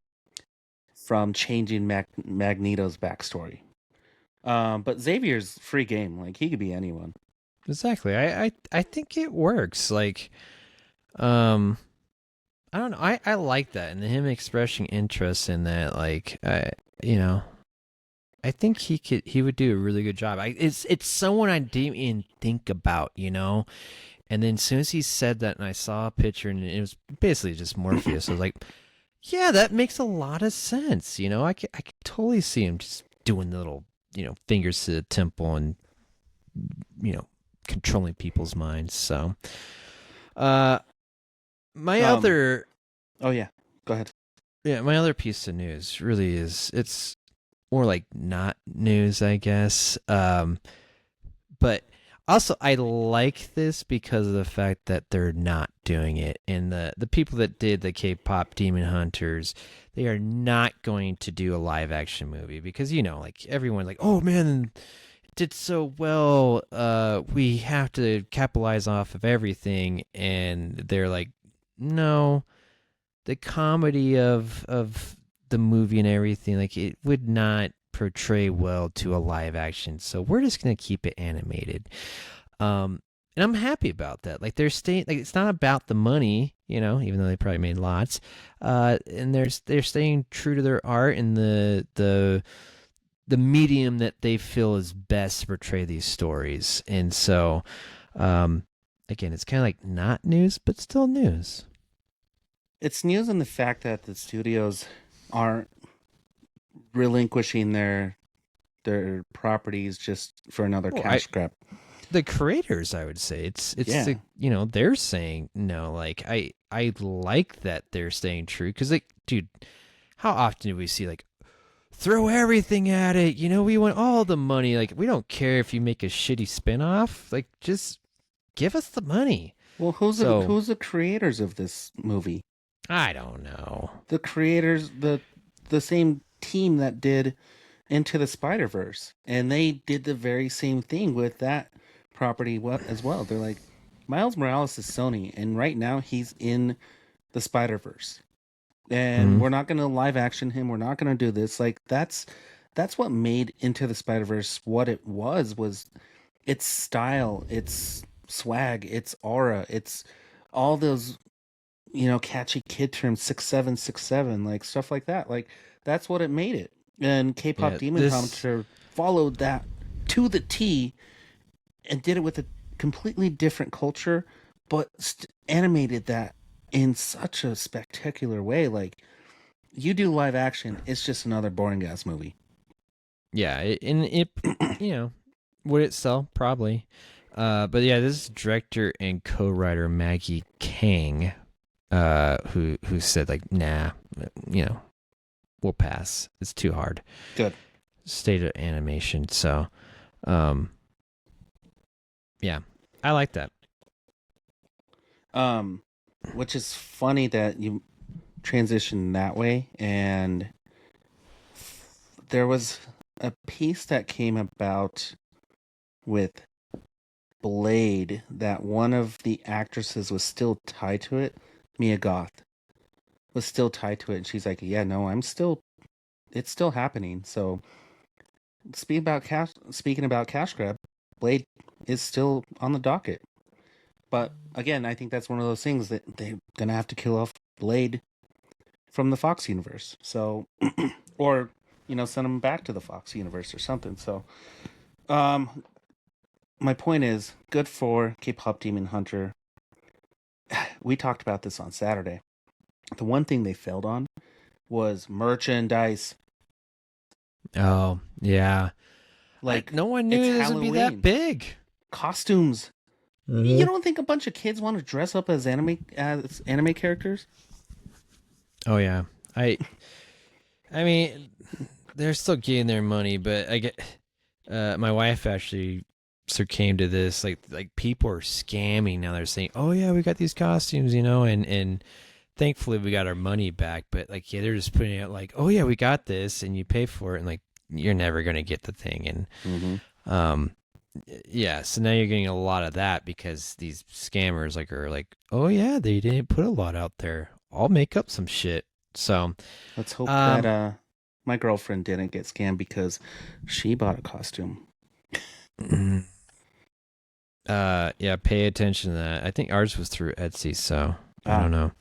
changing Magneto's backstory. But Xavier's free game; like he could be anyone. Exactly. I think it works. Like, I don't know. I like that, and him expressing interest in that. Like, I think he would do a really good job. It's someone I didn't even think about, And then as soon as he said that, and I saw a picture, and it was basically just Morpheus, I was like, yeah, that makes a lot of sense. I could totally see him just doing the little, fingers to the temple and, controlling people's minds. So, my other. Oh yeah, go ahead. Yeah, my other piece of news really is it's more like not news, I guess. But also, I like this because of the fact that they're not doing it. And the people that did the K-pop Demon Hunters, they are not going to do a live action movie because, like everyone's like, oh man, it did so well. We have to capitalize off of everything. And they're like, no, the comedy of the movie and everything, like it would not portray well to a live action, so we're just gonna keep it animated. And I'm happy about that. Like they're staying, like it's not about the money, even though they probably made lots. And they're staying true to their art and the medium that they feel is best to portray these stories. And so, again, it's kind of like not news, but still news. It's news in the fact that the studios aren't relinquishing their properties just for another cash grab. The creators, I would say, it's they're saying no. Like I like that they're staying true because, like, dude, how often do we see like throw everything at it? We want all the money. Like we don't care if you make a shitty spinoff. Like just give us the money. Well, who's the creators of this movie? I don't know. The creators, the same team that did Into the Spider-Verse, and they did the very same thing with that property as well. They're like, Miles Morales is Sony, and right now he's in the Spider-Verse, and we're not going to live action him. We're not going to do this. Like that's what made Into the Spider-Verse what it was its style, its swag, its aura, it's all those catchy kid terms, 6767, like stuff like that. Like that's what it made it. And KPop Demon Hunter followed that to the T and did it with a completely different culture, but animated that in such a spectacular way. Like, you do live action, it's just another boring ass movie. Yeah, it would it sell? Probably. But yeah, this is director and co-writer Maggie Kang, who said like, nah, we'll pass. It's too hard. Good. State of animation. So, yeah, I like that. Which is funny that you transitioned that way. And there was a piece that came about with Blade that one of the actresses was still tied to it. Mia Goth was still tied to it. And she's like, yeah, no, it's still happening. So speaking about cash grab, Blade is still on the docket. But again, I think that's one of those things that they're going to have to kill off Blade from the Fox universe. So, or, send him back to the Fox universe or something. So, my point is, good for KPop Demon Hunter. We talked about this on Saturday. The one thing they failed on was merchandise. Oh, yeah. Like, no one knew it would be that big. Costumes. Mm-hmm. You don't think a bunch of kids want to dress up as anime characters? Oh yeah. I mean, they're still getting their money, but I get my wife actually came to this like people are scamming now. They're saying, "Oh yeah, we got these costumes, and thankfully we got our money back." But like, yeah, they're just putting it like, "Oh yeah, we got this," and you pay for it, and like you're never gonna get the thing, and yeah, so now you're getting a lot of that because these scammers are like, oh yeah, they didn't put a lot out there. I'll make up some shit. So let's hope that my girlfriend didn't get scammed because she bought a costume. Yeah, pay attention to that. I think ours was through Etsy, so I don't know.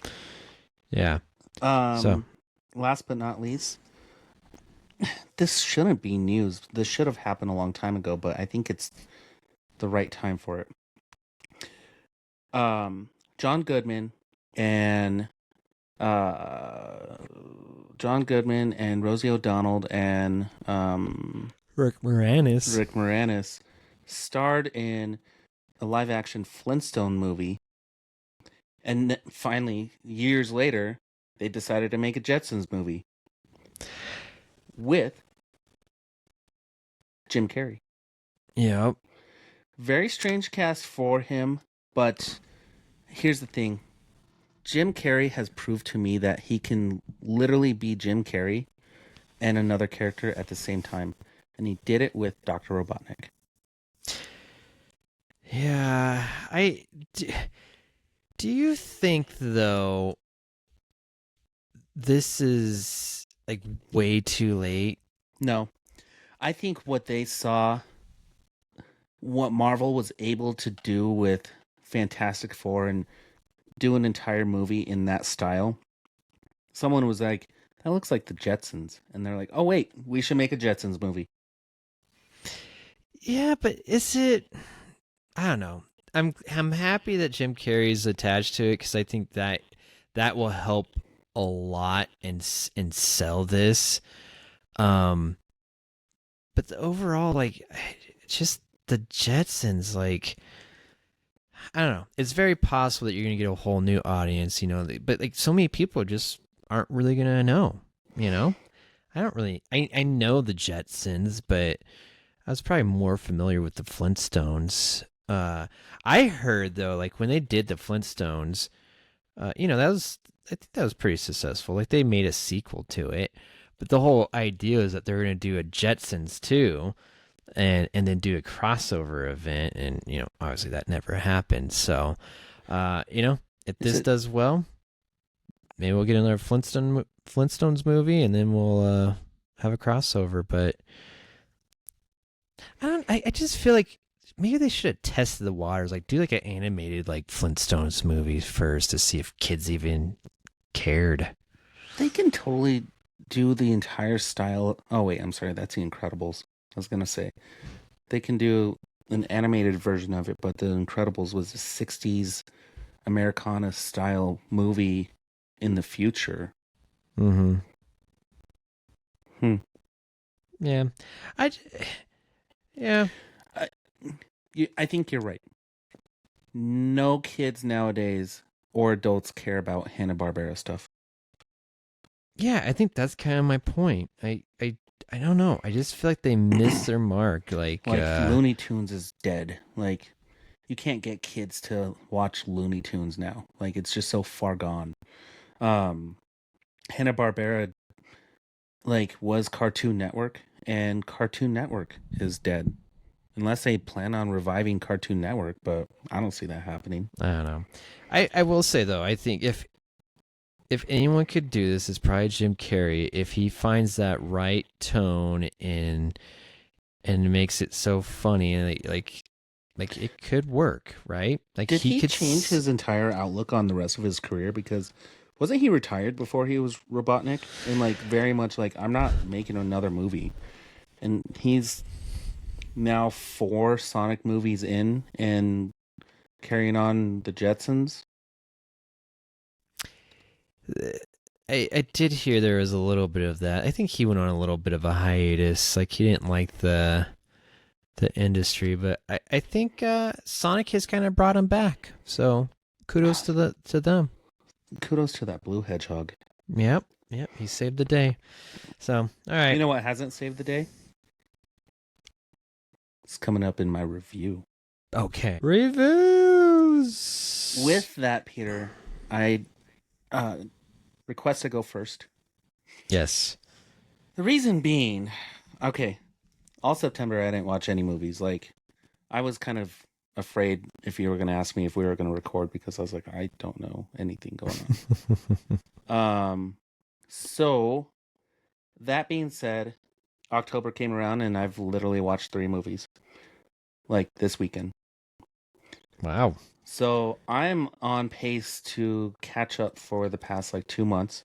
Yeah. So last but not least, this shouldn't be news. This should have happened a long time ago, but I think it's the right time for it. John Goodman and Rosie O'Donnell and Rick Moranis starred in a live-action Flintstone movie, and finally, years later, they decided to make a Jetsons movie with Jim Carrey. Yep. Very strange cast for him, but here's the thing. Jim Carrey has proved to me that he can literally be Jim Carrey and another character at the same time. And he did it with Dr. Robotnik. Yeah. Do you think, though, this is like way too late? No. I think what they saw, what Marvel was able to do with Fantastic Four and do an entire movie in that style. Someone was like, that looks like the Jetsons. And they're like, oh, wait, we should make a Jetsons movie. Yeah, but is it? I don't know. I'm happy that Jim Carrey's attached to it because I think that will help a lot and sell this. But the overall, like, just the Jetsons, like, I don't know. It's very possible that you're gonna get a whole new audience, but like so many people just aren't really gonna know. I don't really. I know the Jetsons, but I was probably more familiar with the Flintstones. I heard though, like when they did the Flintstones, I think that was pretty successful. Like they made a sequel to it, but the whole idea is that they're going to do a Jetsons too, and then do a crossover event, and obviously that never happened. So, if this does well, maybe we'll get another Flintstones movie, and then we'll have a crossover. But I just feel like maybe they should have tested the waters, like do like an animated like Flintstones movie first to see if kids even cared. They can totally do the entire style. Oh wait, I'm sorry, that's The Incredibles. I was gonna say they can do an animated version of it, but The Incredibles was a '60s Americana style movie in the future. Mm-hmm. Hmm. Yeah. Yeah. I think you're right. No kids nowadays or adults care about Hanna-Barbera stuff. Yeah, I think that's kind of my point. I don't know. I just feel like they missed their mark. Like Looney Tunes is dead. Like, you can't get kids to watch Looney Tunes now. Like, it's just so far gone. Hanna-Barbera, like, was Cartoon Network, and Cartoon Network is dead. Unless they plan on reviving Cartoon Network, but I don't see that happening. I don't know. I will say though, I think if anyone could do this, it's probably Jim Carrey. If he finds that right tone and makes it so funny, and like it could work, right? Like Did he could change his entire outlook on the rest of his career? Because wasn't he retired before he was Robotnik? And like very much like, I'm not making another movie. And he's now 4 Sonic movies in and carrying on the Jetsons. I did hear there was a little bit of that. I think he went on a little bit of a hiatus. Like he didn't like the industry, but I think Sonic has kind of brought him back. So kudos to them. Kudos to that blue hedgehog. Yep, he saved the day. So all right. You know what hasn't saved the day? It's coming up in my review. Okay. Reviews. With that, Peter, I request to go first. Yes. The reason being, okay, all September I didn't watch any movies. Like, I was kind of afraid if you were going to ask me if we were going to record, because I was like, I don't know anything going on. So, that being said, October came around and I've literally watched 3 movies, like this weekend. Wow. So I'm on pace to catch up for the past like 2 months.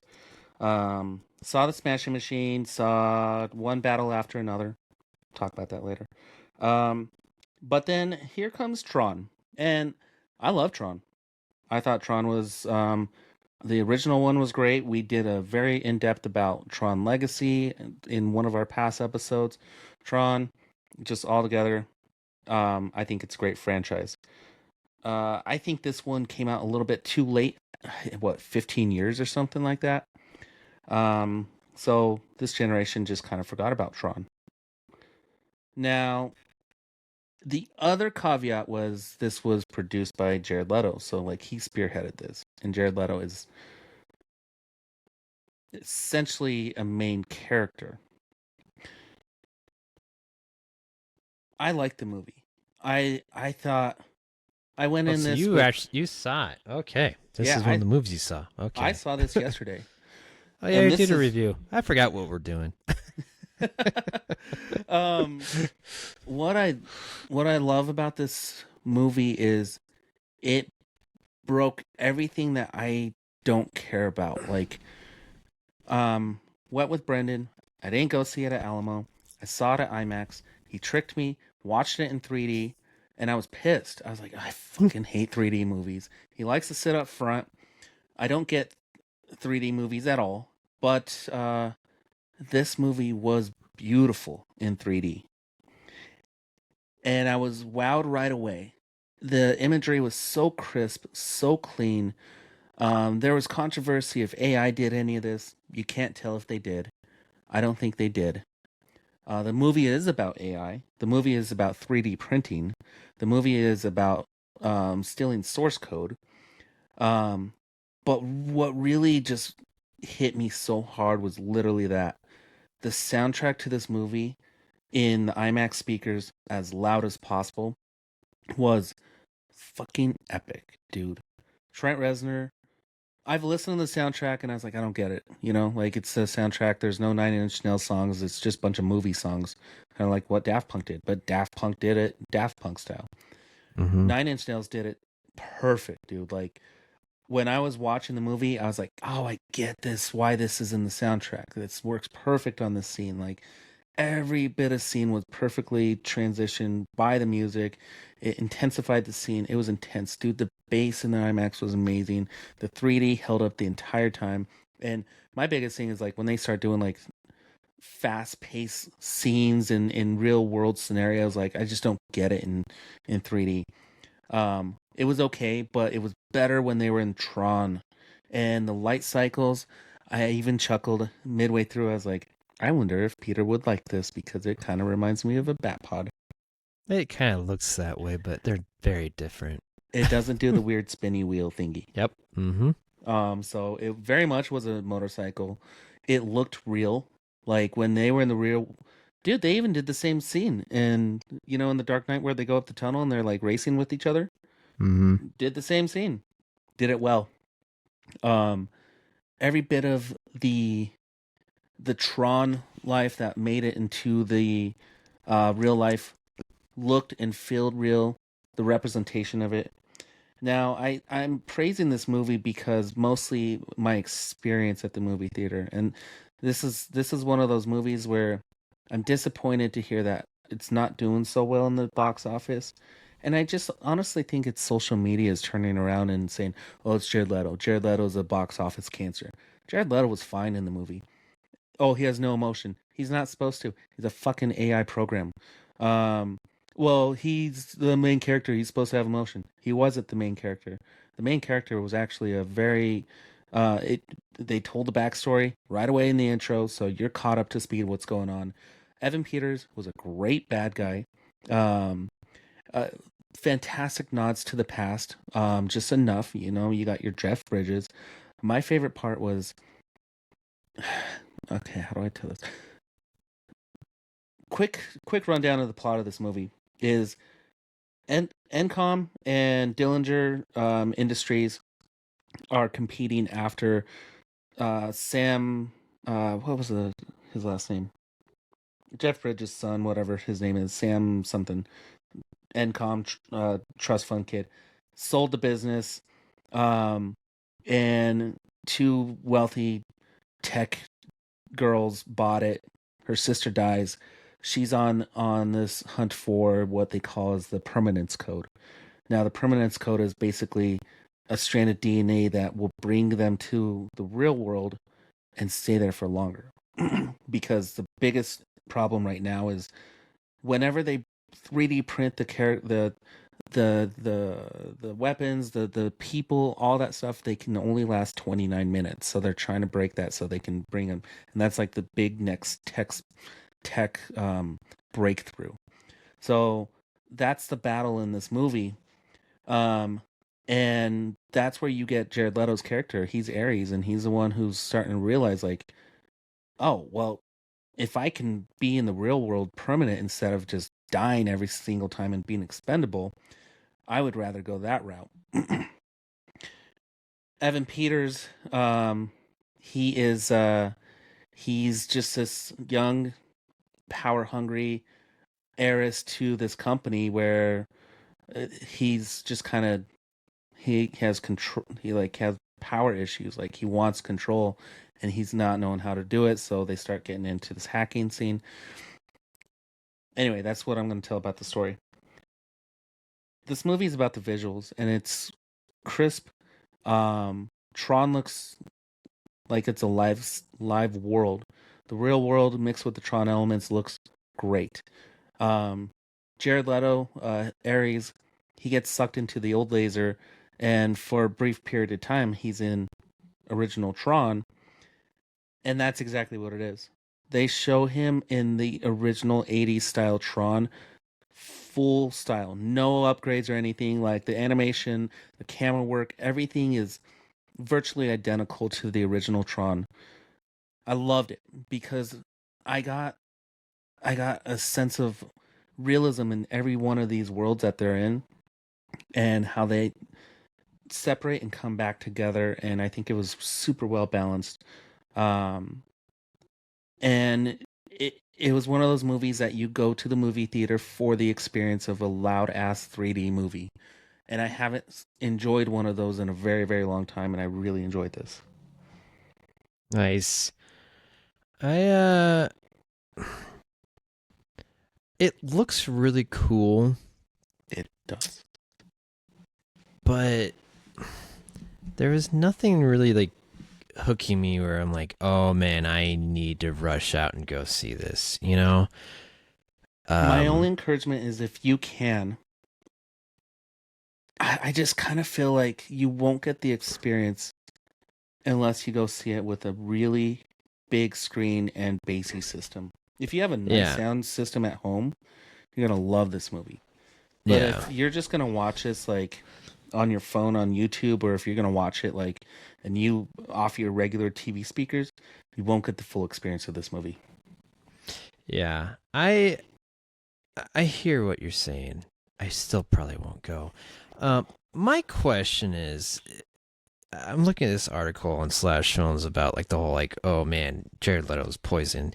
Saw the Smashing Machine, saw one battle after another. Talk about that later. But then here comes Tron, and I love Tron. I thought Tron was the original one was great. We did a very in-depth about Tron Legacy in one of our past episodes. Tron, just all together, I think it's a great franchise. I think this one came out a little bit too late. 15 years or something like that. So this generation just kind of forgot about Tron. Now, the other caveat was this was produced by Jared Leto. So like he spearheaded this. And Jared Leto is essentially a main character. I liked the movie. I thought I went in this. You saw it. Okay. This is one of the movies you saw. Okay. I saw this yesterday. Oh yeah, you did a review. I forgot what we're doing. um, what I love about this movie is it broke everything that I don't care about. Like, Wet with Brendan, I didn't go see it at Alamo. I saw it at IMAX. He tricked me, watched it in 3D, and I was pissed. I was like, I fucking hate 3D movies. He likes to sit up front. I don't get 3D movies at all, but this movie was beautiful in 3D. And I was wowed right away. The imagery was so crisp, so clean. There was controversy if AI did any of this. You can't tell if they did. I don't think they did. The movie is about AI. The movie is about 3D printing. The movie is about stealing source code. But what really just hit me so hard was literally that. The soundtrack to this movie in the IMAX speakers as loud as possible was fucking epic, dude. Trent Reznor, I've listened to the soundtrack and I was like, I don't get it. You know, like it's a soundtrack. There's no Nine Inch Nails songs. It's just a bunch of movie songs, kind of like what Daft Punk did. But Daft Punk did it Daft Punk style. Mm-hmm. Nine Inch Nails did it perfect, dude. Like when I was watching the movie, I was like, oh, I get this. Why this is in the soundtrack? This works perfect on this scene. Like every bit of scene was perfectly transitioned by the music. It intensified the scene. It was intense, dude. The bass in the IMAX was amazing. The 3D held up the entire time. And my biggest thing is like when they start doing like fast-paced scenes in real world scenarios, like I just don't get it in 3D. It was okay, but it was better when they were in Tron. And the light cycles, I even chuckled midway through. I was like, I wonder if Peter would like this because it kind of reminds me of a bat pod. It kind of looks that way, but they're very different. It doesn't do the weird spinny wheel thingy. Yep. Mm-hmm. So it very much was a motorcycle. It looked real. Like when they were in the real, dude, they even did the same scene. And you know, in the Dark Knight where they go up the tunnel and they're like racing with each other. Mm-hmm. Did the same scene. Did it well. Every bit of the Tron life that made it into the real life looked and felt real. The representation of it. Now, I'm praising this movie because mostly my experience at the movie theater, and this is one of those movies where I'm disappointed to hear that it's not doing so well in the box office. And I just honestly think it's social media is turning around and saying, "Oh, it's Jared Leto. Jared Leto's a box office cancer." Jared Leto was fine in the movie. Oh, he has no emotion. He's not supposed to. He's a fucking AI program. Well, he's the main character. He's supposed to have emotion. He wasn't the main character. The main character was actually a very they told the backstory right away in the intro, so you're caught up to speed what's going on. Evan Peters was a great bad guy. Um Fantastic nods to the past. Just enough, you know, you got your Jeff Bridges. My favorite part was okay, how do I tell this? Quick rundown of the plot of this movie is Encom and Dillinger Industries are competing after Sam what was his last name? Jeff Bridges' son, whatever his name is, Sam something. Encom trust fund kid sold the business, and two wealthy tech girls bought it. Her sister dies. She's on this hunt for what they call as the permanence code. Now, the permanence code is basically a strand of DNA that will bring them to the real world and stay there for longer. Because the biggest problem right now is whenever they 3D print the weapons, the people, all that stuff, they can only last 29 minutes. So they're trying to break that so they can bring them, and that's like the big next tech breakthrough. So that's the battle in this movie. And that's where you get Jared Leto's character. He's Ares, and he's the one who's starting to realize, like, oh, well, if I can be in the real world permanent instead of just dying every single time and being expendable, I would rather go that route. Evan Peters, he is he's just this young power hungry heiress to this company where he's just kind of he has control. He like has power issues. Like he wants control, and he's not knowing how to do it. So they start getting into this hacking scene. Anyway, that's what I'm going to tell about the story. This movie is about the visuals, and it's crisp. Tron looks like it's a live world. The real world mixed with the Tron elements looks great. Jared Leto, Ares, he gets sucked into the old laser, and for a brief period of time, he's in original Tron, and that's exactly what it is. They show him in the original 80s style Tron, full style, no upgrades or anything. Like the animation, the camera work, everything is virtually identical to the original Tron. I loved it because I got a sense of realism in every one of these worlds that they're in and how they separate and come back together, and I think it was super well balanced. And it was one of those movies that you go to the movie theater for the experience of a loud ass 3D movie. And I haven't enjoyed one of those in a very, very long time, and I really enjoyed this. Nice. It looks really cool. It does. But there was nothing really like hooking me where I'm like, oh man, I need to rush out and go see this, you know? My only encouragement is if you can, I just kind of feel like you won't get the experience unless you go see it with a really big screen and bassy system. If you have a nice sound system at home, you're going to love this movie. But if you're just going to watch this like on your phone on YouTube, or if you're going to watch it like and you off your regular TV speakers, you won't get the full experience of this movie. Yeah. I hear what you're saying. I still probably won't go. My question is, I'm looking at this article on Slash Films about like the whole like, oh man, Jared Leto's poison.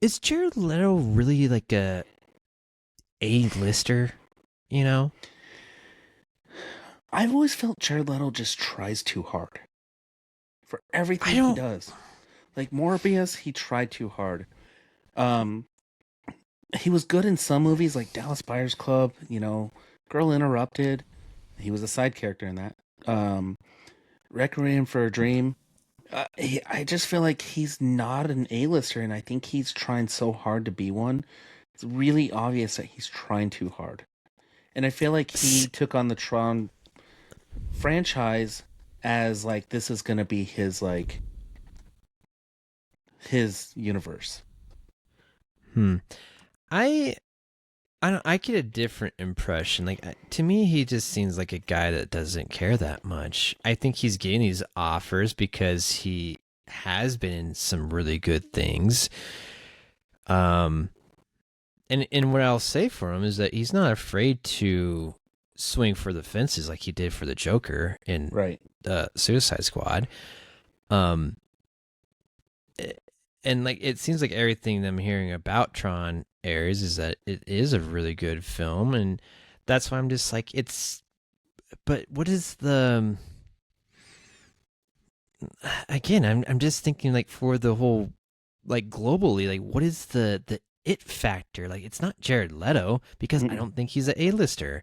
Is Jared Leto really like a A-lister, you know? I've always felt Jared Leto just tries too hard for everything he does. Like Morbius, he tried too hard. He was good in some movies like Dallas Buyers Club, you know, Girl Interrupted. He was a side character in that. Requiem for a Dream. I just feel like he's not an A-lister, and I think he's trying so hard to be one. It's really obvious that he's trying too hard. And I feel like he took on the Tron franchise as like this is going to be his like his universe. I get a different impression. Like to me, he just seems like a guy that doesn't care that much. I think he's getting these offers because he has been in some really good things. And what I'll say for him is that he's not afraid to swing for the fences like he did for the Joker in the Suicide Squad. And like it seems like everything I'm hearing about Tron Ares is that it is a really good film, and that's why I'm just like but what is the again, I'm just thinking like for the whole like globally, like what is the it factor? Like it's not Jared Leto because I don't think he's an A-lister.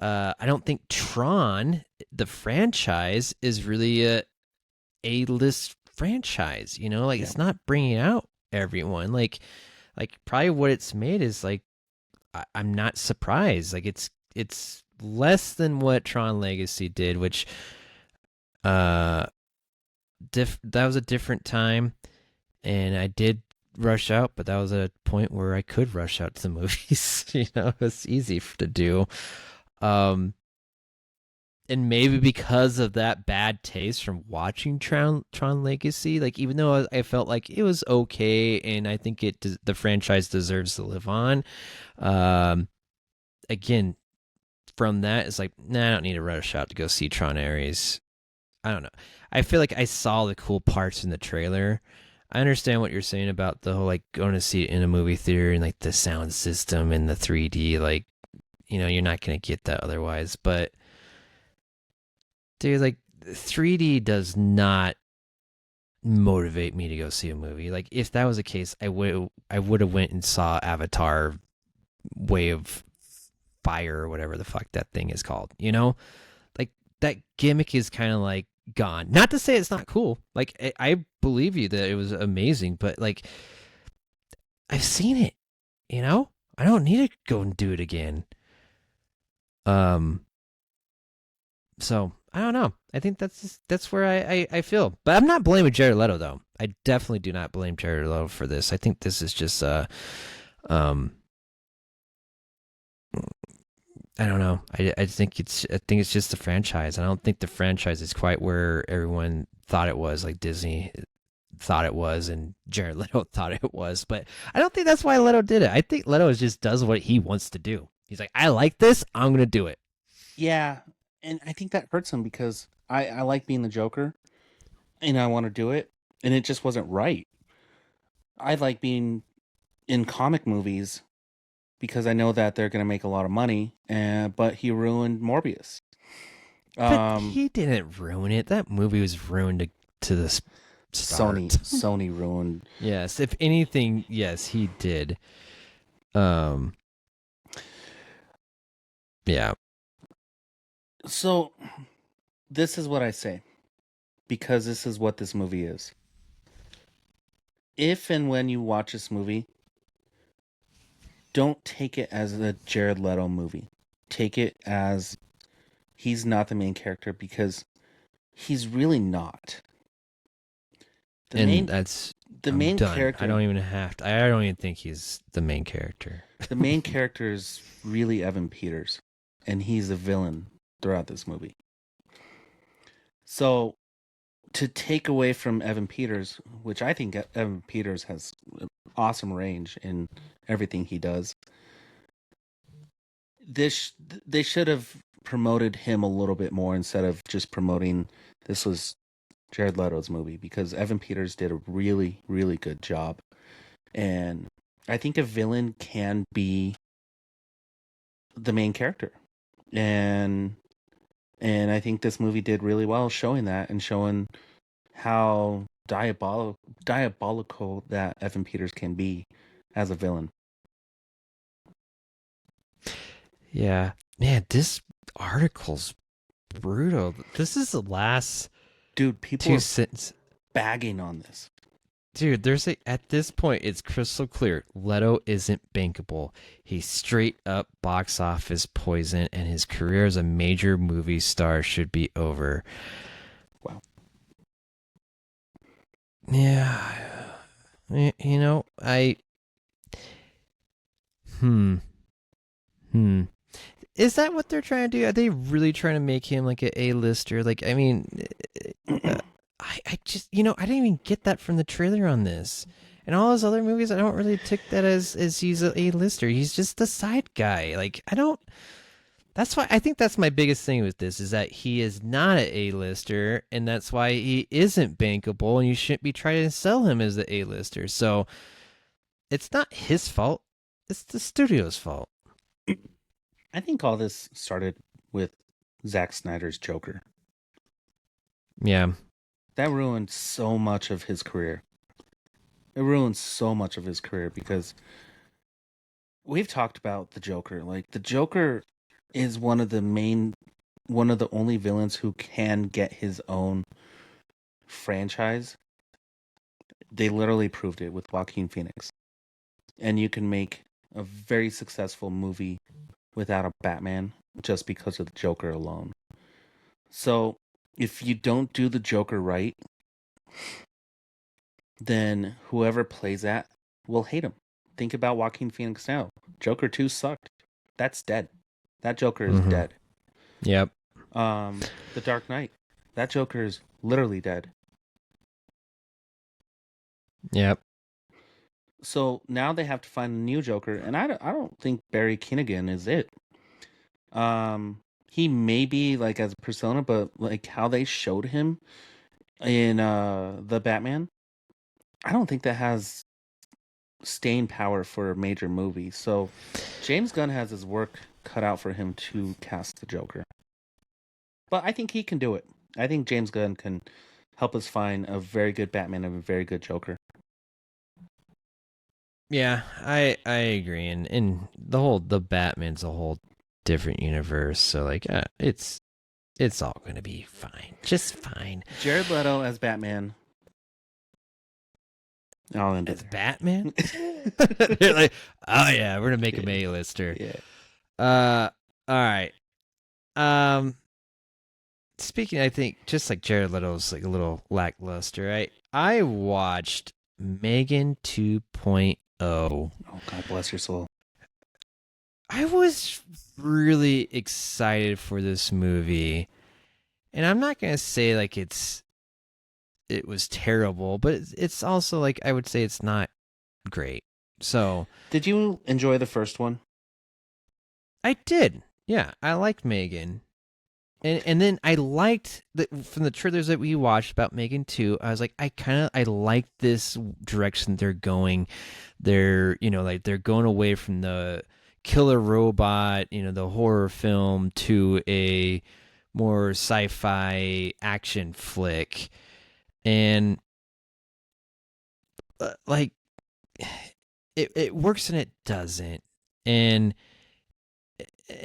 I don't think Tron the franchise is really a A-list franchise, you know, like it's not bringing out everyone. Like probably what it's made is like I'm not surprised. Like it's less than what Tron Legacy did, which that was a different time, and I did rush out, but that was a point where I could rush out to the movies. You know, it's easy to do. And maybe because of that bad taste from watching Tron Legacy, like even though I felt like it was okay, and I think the franchise deserves to live on. Again, from that, it's like, nah, I don't need to rush out to go see Tron Ares. I don't know. I feel like I saw the cool parts in the trailer. I understand what you're saying about the whole like going to see it in a movie theater and like the sound system and the 3D. Like, you're not gonna get that otherwise. But dude, like 3D does not motivate me to go see a movie. Like if that was the case, I would have went and saw Avatar Way of Fire or whatever the fuck that thing is called. Like that gimmick is kind of like gone. Not to say it's not cool. Like I believe you that it was amazing, but like I've seen it. I don't need to go and do it again. So I don't know. I think that's where I feel. But I'm not blaming Jared Leto though. I definitely do not blame Jared Leto for this. I think this is just I don't know. I think it's just the franchise. I don't think the franchise is quite where everyone thought it was, like Disney thought it was and Jared Leto thought it was. But I don't think that's why Leto did it. I think Leto just does what he wants to do. He's like, I like this, I'm gonna do it. Yeah, and I think that hurts him because I like being the Joker, and I want to do it, and it just wasn't right. I like being in comic movies because I know that they're going to make a lot of money, but he ruined Morbius. But he didn't ruin it. That movie was ruined to the start. Sony ruined. Yes, if anything, yes, he did. Yeah. So, this is what I say, because this is what this movie is. If and when you watch this movie, don't take it as a Jared Leto movie. Take it as he's not the main character, because he's really not. The main character. I don't even think he's the main character. The main character is really Evan Peters, and he's a villain throughout this movie. So, to take away from Evan Peters, which I think Evan Peters has awesome range in everything he does, they should have promoted him a little bit more instead of just promoting this was Jared Leto's movie, because Evan Peters did a really, really good job. And I think a villain can be the main character. And I think this movie did really well showing that and showing how diabolical that Evan Peters can be as a villain. Yeah. Man, this article's brutal. This is the last people two sentences bagging on this. Dude, at this point, it's crystal clear. Leto isn't bankable. He's straight up box office poison, and his career as a major movie star should be over. Wow. Yeah. Is that what they're trying to do? Are they really trying to make him like an A-lister? Like, I mean, I just, I didn't even get that from the trailer on this. And all his other movies, I don't really take that as he's an A-lister. He's just the side guy. Like, that's why I think that's my biggest thing with this, is that he is not an A-lister, and that's why he isn't bankable, and you shouldn't be trying to sell him as the A-lister. So it's not his fault. It's the studio's fault. I think all this started with Zack Snyder's Joker. Yeah. That ruined so much of his career. It ruined so much of his career because we've talked about the Joker. Like, the Joker is one of the only villains who can get his own franchise. They literally proved it with Joaquin Phoenix. And you can make a very successful movie without a Batman just because of the Joker alone. So, if you don't do the Joker right, then whoever plays that will hate him. Think about Joaquin Phoenix now. Joker 2 sucked. That's dead. That Joker is dead. Yep. The Dark Knight. That Joker is literally dead. Yep. So now they have to find a new Joker, and I don't think Barry Keoghan is it. He may be like as a persona, but like how they showed him in the Batman, I don't think that has staying power for a major movie. So James Gunn has his work cut out for him to cast the Joker. But I think he can do it. I think James Gunn can help us find a very good Batman and a very good Joker. Yeah, I agree, and the Batman's a whole different universe, so like it's all gonna be fine, just fine. Jared Leto as Batman. I'll end As it. Batman, you're like, oh yeah, we're gonna make him A-lister. Yeah. All right. Speaking, I think just like Jared Leto's like a little lackluster, right? I watched Megan 2.0. Oh, God bless your soul. I was really excited for this movie, and I'm not gonna say like it was terrible, but it's also like I would say it's not great. So Did you enjoy the first one? I did, yeah, I liked Megan, and then I liked from the trailers that we watched about Megan 2. I was like, I like this direction they're going. They're like they're going away from the killer robot, the horror film, to a more sci-fi action flick, and like it works and it doesn't, and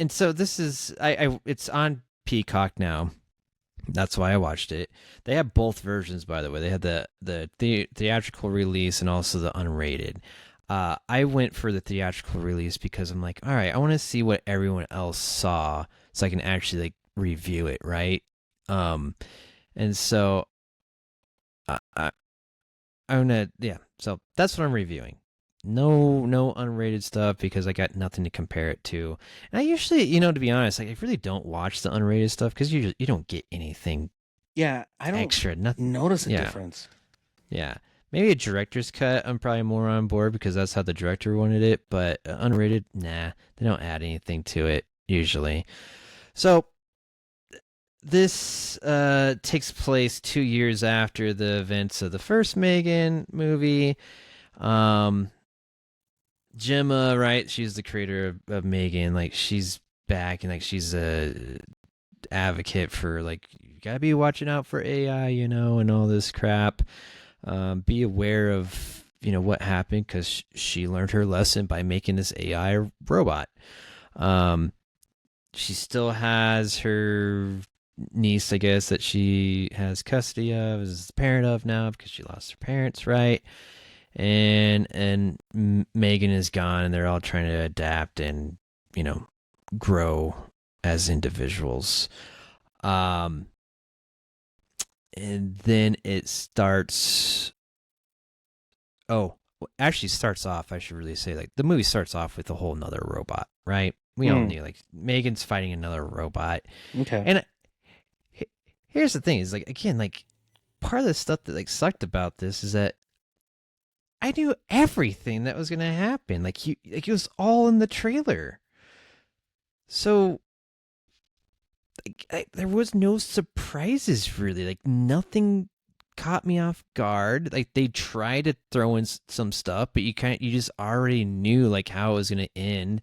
so this is it's on Peacock now. That's why I watched it. They have both versions, by the way. They had the theatrical release and also the unrated. I went for the theatrical release because I'm like, all right, I want to see what everyone else saw so I can actually like review it, right? And so I'm gonna, yeah. So that's what I'm reviewing. No unrated stuff because I got nothing to compare it to. And I usually, to be honest, like I really don't watch the unrated stuff because you don't get anything. Yeah, I don't extra. Nothing. notice a Yeah. difference. Yeah, maybe a director's cut. I'm probably more on board because that's how the director wanted it. But unrated, nah, they don't add anything to it usually. So this takes place 2 years after the events of the first Megan movie. Gemma, right? She's the creator of Megan. Like she's back and like she's a advocate for like you gotta be watching out for AI, and all this crap. Be aware of what happened because she learned her lesson by making this AI robot. She still has her niece, I guess, that she has custody of, is the parent of now because she lost her parents, right? And Megan is gone, and they're all trying to adapt and grow as individuals. And then it starts. Oh, actually, starts off. I should really say, like the movie starts off with a whole nother robot, right? We all knew like Megan's fighting another robot. Okay. And here's the thing: is like again, like part of the stuff that like sucked about this is that I knew everything that was going to happen. Like it was all in the trailer. So there was no surprises really. Like nothing caught me off guard. Like they tried to throw in some stuff, but you just already knew like how it was going to end.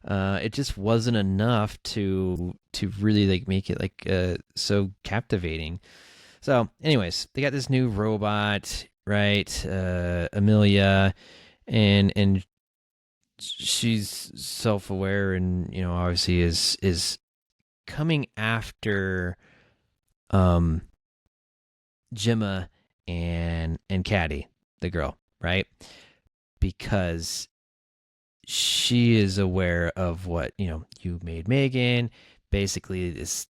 It just wasn't enough to really like make it like so captivating. So, anyways, they got this new robot, right? Amelia, and she's self-aware, and obviously is coming after Gemma and Caddy, the girl, right? Because she is aware of what you made Megan. Basically, this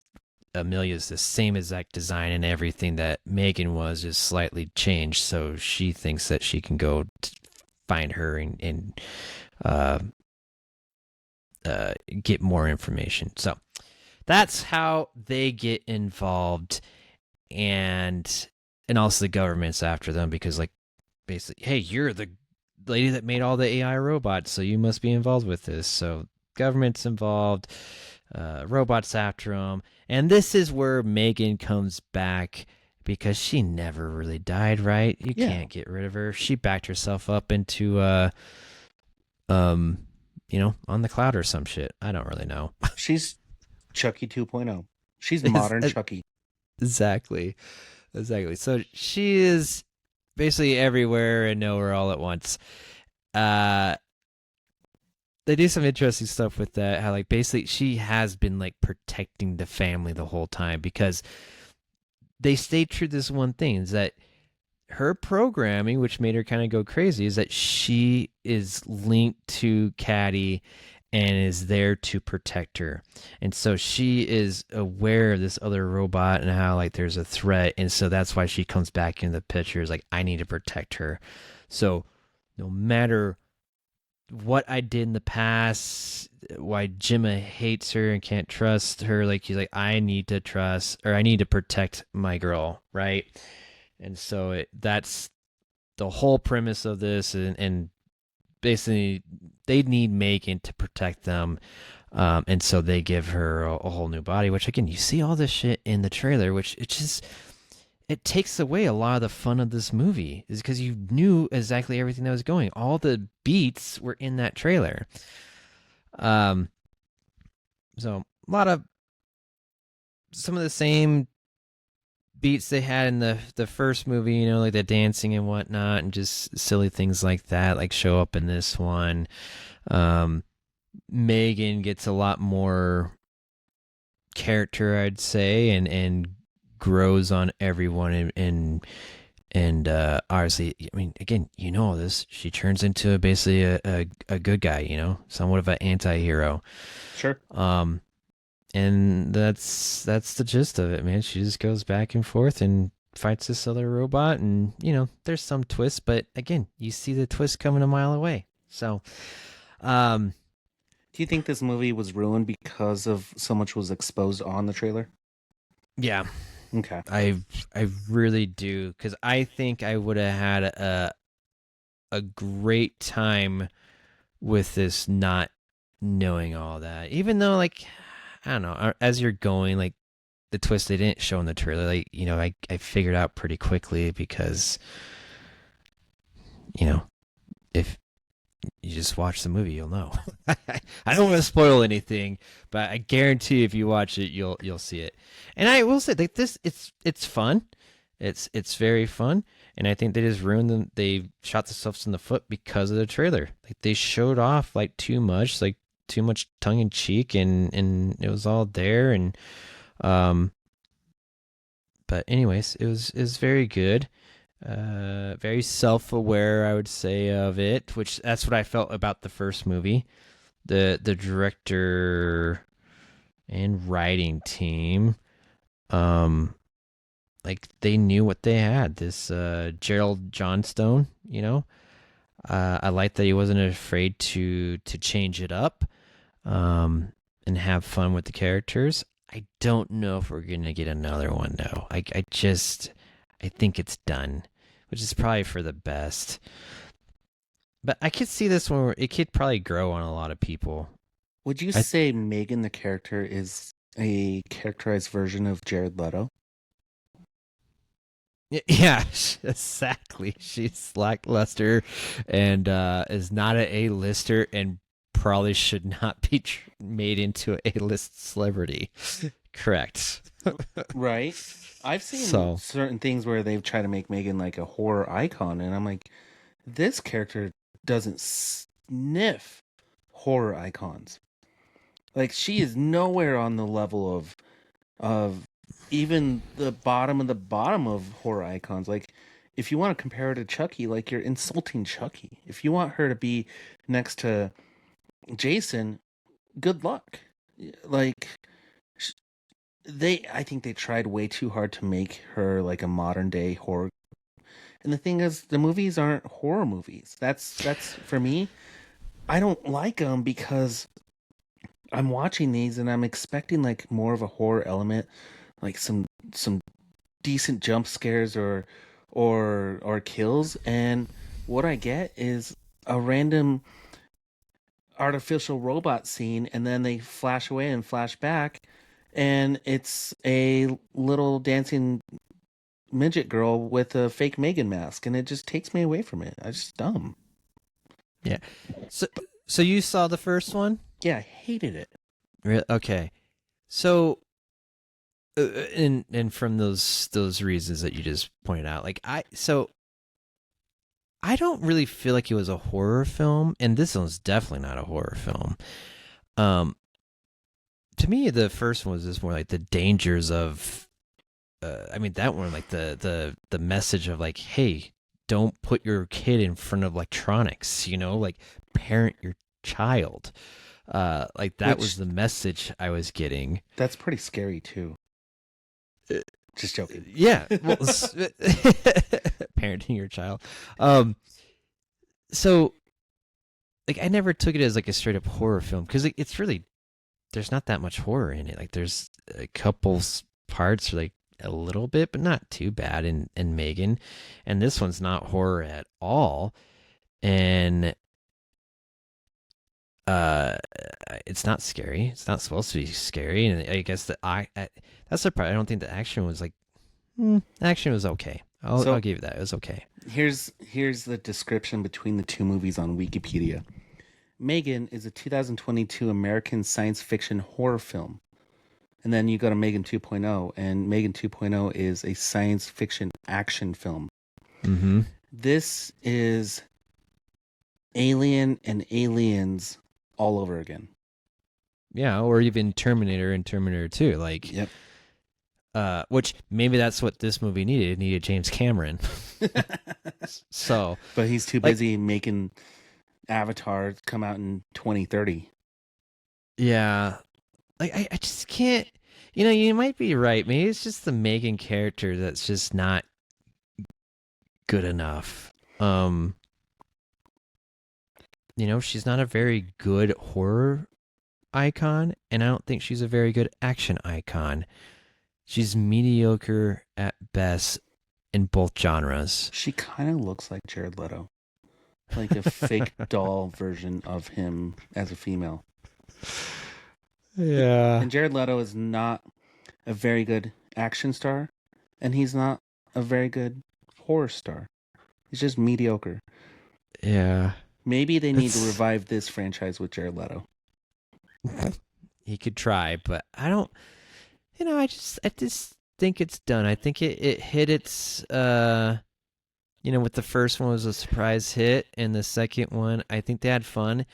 Amelia's the same exact design and everything that Megan was, is slightly changed. So she thinks that she can go find her and get more information. So that's how they get involved, and also the government's after them because like basically, hey, you're the lady that made all the AI robots, so you must be involved with this. So government's involved, robots after them. And this is where Megan comes back because she never really died, right? You Yeah. can't get rid of her. She backed herself up into on the cloud or some shit. I don't really know. She's Chucky 2.0. She's modern Chucky. Exactly. So she is basically everywhere and nowhere all at once. They do some interesting stuff with that. How like basically she has been like protecting the family the whole time because they stayed true to this one thing is that her programming, which made her kind of go crazy, is that she is linked to Caddy and is there to protect her. And so she is aware of this other robot and how like there's a threat. And so that's why she comes back into the picture is like, I need to protect her. So no matter what I did in the past, why Gemma hates her and can't trust her, like he's like, I need to protect my girl, right? And so that's the whole premise of this, and basically they need Megan to protect them, and so they give her a whole new body. Which again, you see all this shit in the trailer, which it takes away a lot of the fun of this movie, is because you knew exactly everything that was going. All the beats were in that trailer. So a lot of some of the same beats they had in the first movie, like the dancing and whatnot, and just silly things like that, like show up in this one. Megan gets a lot more character, I'd say, and grows on everyone, and obviously, I mean, again, all this, she turns into basically a good guy, somewhat of an anti-hero. Sure. And that's the gist of it, man. She just goes back and forth and fights this other robot, and there's some twists, but again, you see the twist coming a mile away. So, do you think this movie was ruined because of so much was exposed on the trailer? Yeah. Okay. I really do, because I think I would have had a great time with this, not knowing all that. Even though, like, I don't know, as you're going, like, the twist they didn't show in the trailer, like, I figured out pretty quickly because, if you just watch the movie, you'll know. I don't want to spoil anything, but I guarantee if you watch it, you'll see it. And I will say, like, this, it's fun. It's very fun, and I think they just ruined them. They shot themselves in the foot because of the trailer. Like, they showed off like too much tongue in cheek, and it was all there. And but anyways, it was very good. Very self-aware, I would say, of it, which that's what I felt about the first movie. The director and writing team, like, they knew what they had. This Gerald Johnstone, I like that he wasn't afraid to change it up, and have fun with the characters. I don't know if we're gonna get another one though. I think it's done, which is probably for the best. But I could see this one where it could probably grow on a lot of people. Would you say Megan, the character, is a characterized version of Jared Leto? Yeah, exactly. She's lackluster and is not an A-lister and probably should not be made into an A-list celebrity. Correct. Right. I've seen certain things where they've tried to make Megan like a horror icon, and I'm like, this character doesn't sniff horror icons. Like, she is nowhere on the level of even the bottom of the bottom of horror icons. Like, if you want to compare her to Chucky, like, you're insulting Chucky. If you want her to be next to Jason, good luck. Like, I think they tried way too hard to make her like a modern day horror. And the thing is, the movies aren't horror movies. That's for me. I don't like them because I'm watching these and I'm expecting like more of a horror element, like some decent jump scares or kills, and what I get is a random artificial robot scene, and then they flash away and flash back, and it's a little dancing midget girl with a fake Megan mask, and it just takes me away from it. It's just dumb. Yeah. So you saw the first one? Yeah, I hated it. Okay. So, and from those reasons that you just pointed out, like I don't really feel like it was a horror film, and this one's definitely not a horror film. To me, the first one was just more like the dangers of. I mean, that one, like the message of like, hey, don't put your kid in front of electronics. Like parent your child. Like that was the message I was getting. That's pretty scary too. Just joking. Yeah, well, parenting your child. So, like, I never took it as like a straight up horror film because it's really there's not that much horror in it. Like, there's a couple parts like a little bit, but not too bad in Megan, and this one's not horror at all, and it's not scary. It's not supposed to be scary, and I guess that's the part. I don't think the action was like. Action was okay. I'll give you that. It was okay. Here's the description between the two movies on Wikipedia. Megan is a 2022 American science fiction horror film. And then you go to Megan 2.0, and Megan 2.0 is a science fiction action film. Mm-hmm. This is Alien and Aliens all over again. Yeah, or even Terminator and Terminator 2. Like, yep. Which maybe that's what this movie needed. It needed James Cameron. So, but he's too busy making Avatar come out in 2030. Yeah, like I just can't. You might be right. Maybe it's just the Megan character that's just not good enough. She's not a very good horror icon, and I don't think she's a very good action icon. She's mediocre at best in both genres. She kind of looks like Jared Leto. Like a fake doll version of him as a female. Yeah. And Jared Leto is not a very good action star, and he's not a very good horror star. He's just mediocre. Yeah. Maybe they need to revive this franchise with Jared Leto. He could try, but I don't... I just think it's done. I think it hit its, with the first one was a surprise hit, and the second one, I think they had fun.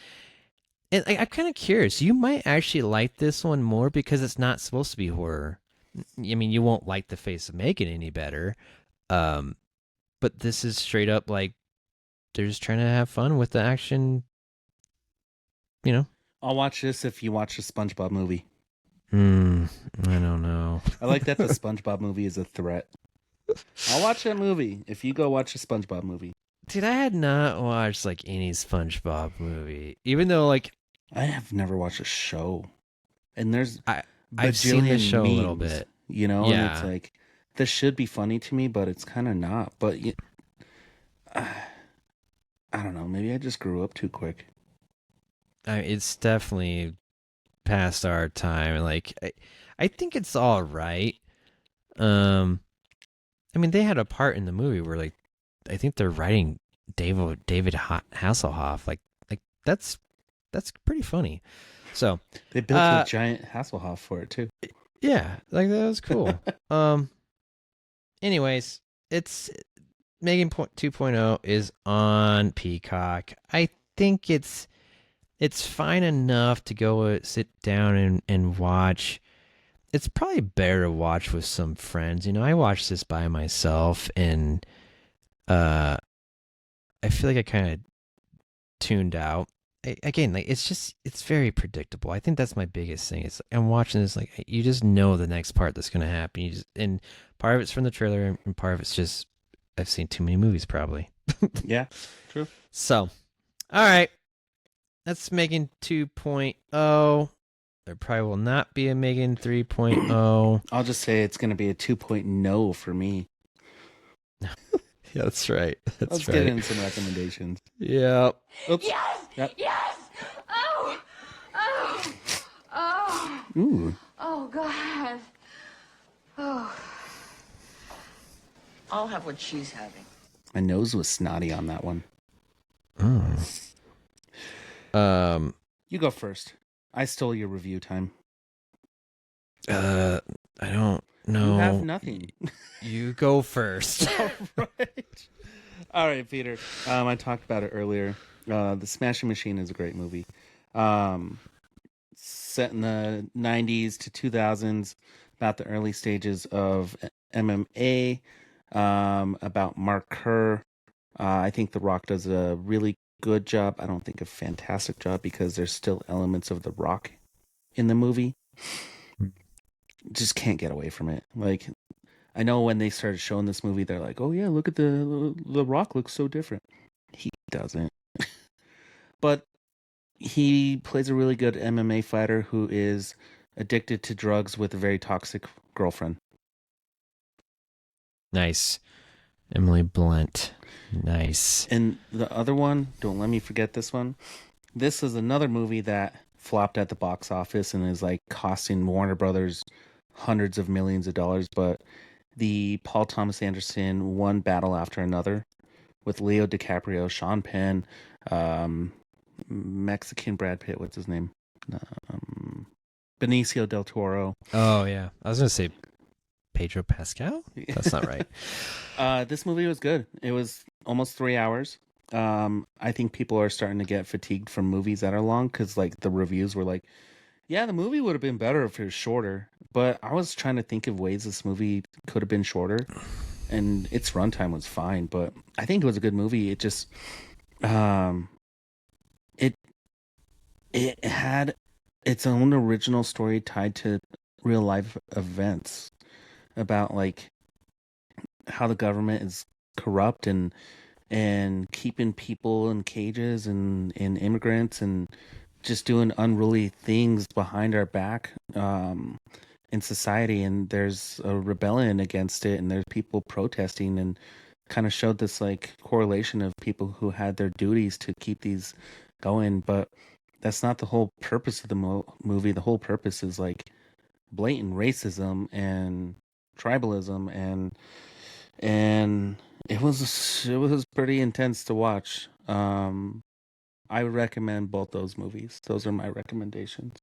And I'm kind of curious. You might actually like this one more because it's not supposed to be horror. I mean, you won't like The Face of Megan any better. But this is straight up like they're just trying to have fun with the action. I'll watch this if you watch the SpongeBob movie. I don't know. I like that the SpongeBob movie is a threat. I'll watch that movie if you go watch the SpongeBob movie. Dude, I had not watched any SpongeBob movie, even though I have never watched a show, and there's I've seen the show memes, a little bit. and it's like this should be funny to me, but it's kind of not. But I don't know. Maybe I just grew up too quick. It's definitely past our time. I think it's all right. I mean, they had a part in the movie where I think they're writing David Hasselhoff. Like that's pretty funny. So they built a giant Hasselhoff for it too. Yeah, that was cool. Anyways, it's Megan 2.0 is on Peacock. I think it's fine enough to go sit down and watch. It's probably better to watch with some friends. I watched this by myself, and I feel like I kind of tuned out. It's very predictable. I think that's my biggest thing. It's I'm watching this you just know the next part that's going to happen. And part of it's from the trailer, and part of it's just I've seen too many movies probably. Yeah, true. So, all right. That's Megan 2.0. There probably will not be a Megan 3.0. I'll just say it's going to be a 2.0 for me. Yeah, that's right. Let's get into some recommendations. Yeah. Oops. Yes! Yep. Yes! Oh! Oh! Oh! Ooh. Oh, God. Oh. I'll have what she's having. My nose was snotty on that one. You go first. I stole your review time. I don't know. You have nothing. You go first. All right, Peter. I talked about it earlier. The Smashing Machine is a great movie. Set in the 90s to 2000s, about the early stages of MMA, about Mark Kerr. I think The Rock does a really good job. I don't think a fantastic job because there's still elements of The Rock in the movie. Just can't get away from it. Like, I know when they started showing this movie, they're like, "Oh yeah, look at the Rock looks so different." He doesn't. But he plays a really good MMA fighter who is addicted to drugs with a very toxic girlfriend. Nice. Emily Blunt. Nice. And the other one, don't let me forget this one. This is another movie that flopped at the box office and is like costing Warner Brothers hundreds of millions of dollars. But the Paul Thomas Anderson One Battle After Another with Leo DiCaprio, Sean Penn, Mexican Brad Pitt, what's his name? Benicio del Toro. Oh, yeah. I was going to say Pedro Pascal? That's not right. This movie was good. It was almost 3 hours. I think people are starting to get fatigued from movies that are long because, like, the reviews were like, yeah, the movie would have been better if it was shorter. But I was trying to think of ways this movie could have been shorter, and its runtime was fine. But I think it was a good movie. It just, it had its own original story tied to real life events about like how the government is corrupt and keeping people in cages and immigrants and just doing unruly things behind our back in society, and there's a rebellion against it and there's people protesting, and kind of showed this like correlation of people who had their duties to keep these going. But that's not the whole purpose of the movie. The whole purpose is like blatant racism and tribalism, and it was pretty intense to watch. I would recommend both those movies. Those are my recommendations.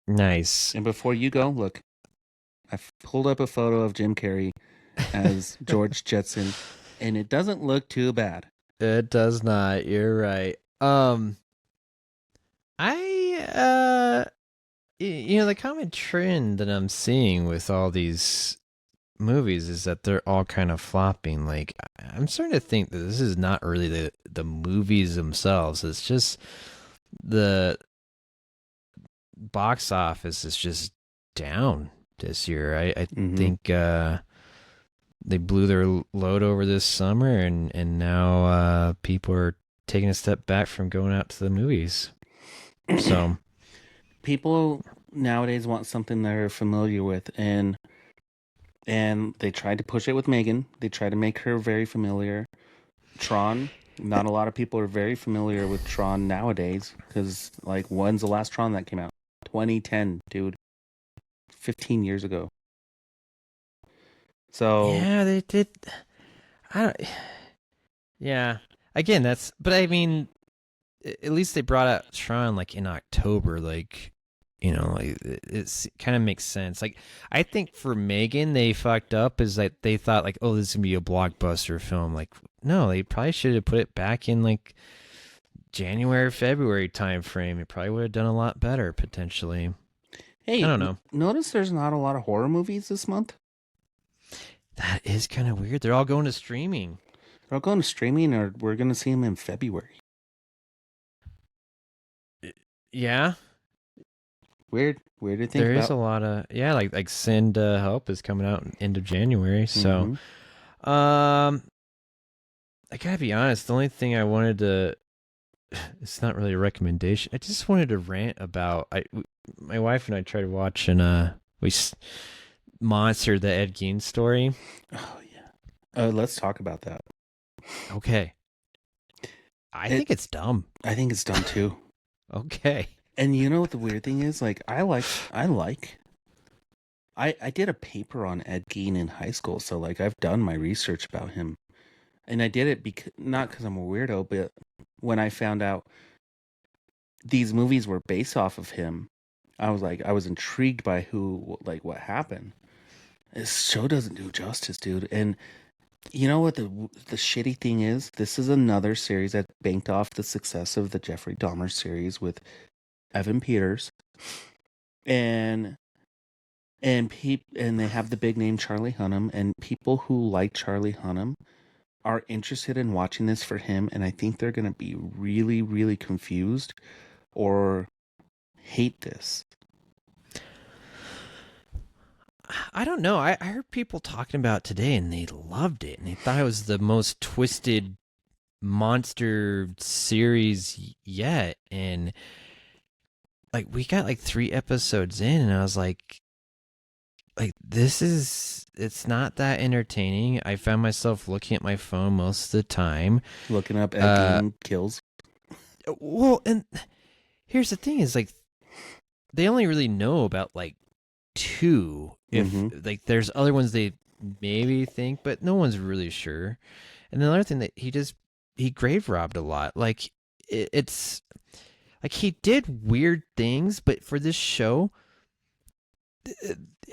Nice. And before you go, look, I pulled up a photo of Jim Carrey as George Jetson, and it doesn't look too bad. It does not. You're right. The common trend that I'm seeing with all these movies is that they're all kind of flopping. Like, I'm starting to think that this is not really the movies themselves. It's just the box office is just down this year. I think they blew their load over this summer, and now people are taking a step back from going out to the movies. So people nowadays want something they're familiar with, and they tried to push it with Megan. They tried to make her very familiar. Tron, not a lot of people are very familiar with Tron nowadays, because like, when's the last Tron that came out? 2010, dude. 15 years ago. So yeah, they did. Yeah. Again, but I mean, at least they brought out Tron like in October, like, like it kind of makes sense. Like, I think for Megan, they fucked up is that they thought like, oh, this is gonna be a blockbuster film. Like, no, they probably should have put it back in like January, February time frame. It probably would have done a lot better potentially. Hey, I don't know. Notice there's not a lot of horror movies this month. That is kind of weird. They're all going to streaming. They're all going to streaming, or we're going to see them in February. Yeah. Weird to think There about. is a lot of, like Send Help is coming out end of January. So, I gotta be honest, the only thing I wanted to, it's not really a recommendation. I just wanted to rant about, my wife and I tried watching, Monster, the Ed Gein story. Oh, yeah. Let's talk about that. Okay. I think it's dumb. I think it's dumb too. Okay. And you know what the weird thing is? Like, I like I did a paper on Ed Gein in high school, so like I've done my research about him, and I did it not because I'm a weirdo, but when I found out these movies were based off of him, I was intrigued by what happened. This show doesn't do justice, dude. And you know what the shitty thing is? This is another series that banked off the success of the Jeffrey Dahmer series with Evan Peters, and they have the big name Charlie Hunnam, and people who like Charlie Hunnam are interested in watching this for him, and I think they're going to be really, really confused or hate this. I don't know. I heard people talking about it today, and they loved it, and they thought it was the most twisted monster series yet. And like, we got like 3 episodes in, and I was like, it's not that entertaining. I found myself looking at my phone most of the time, looking up Ed Gein kills. Well, and here's the thing: is like they only really know about like 2. If like there's other ones they maybe think, but no one's really sure. And the other thing that he grave robbed a lot. Like it's like he did weird things, but for this show,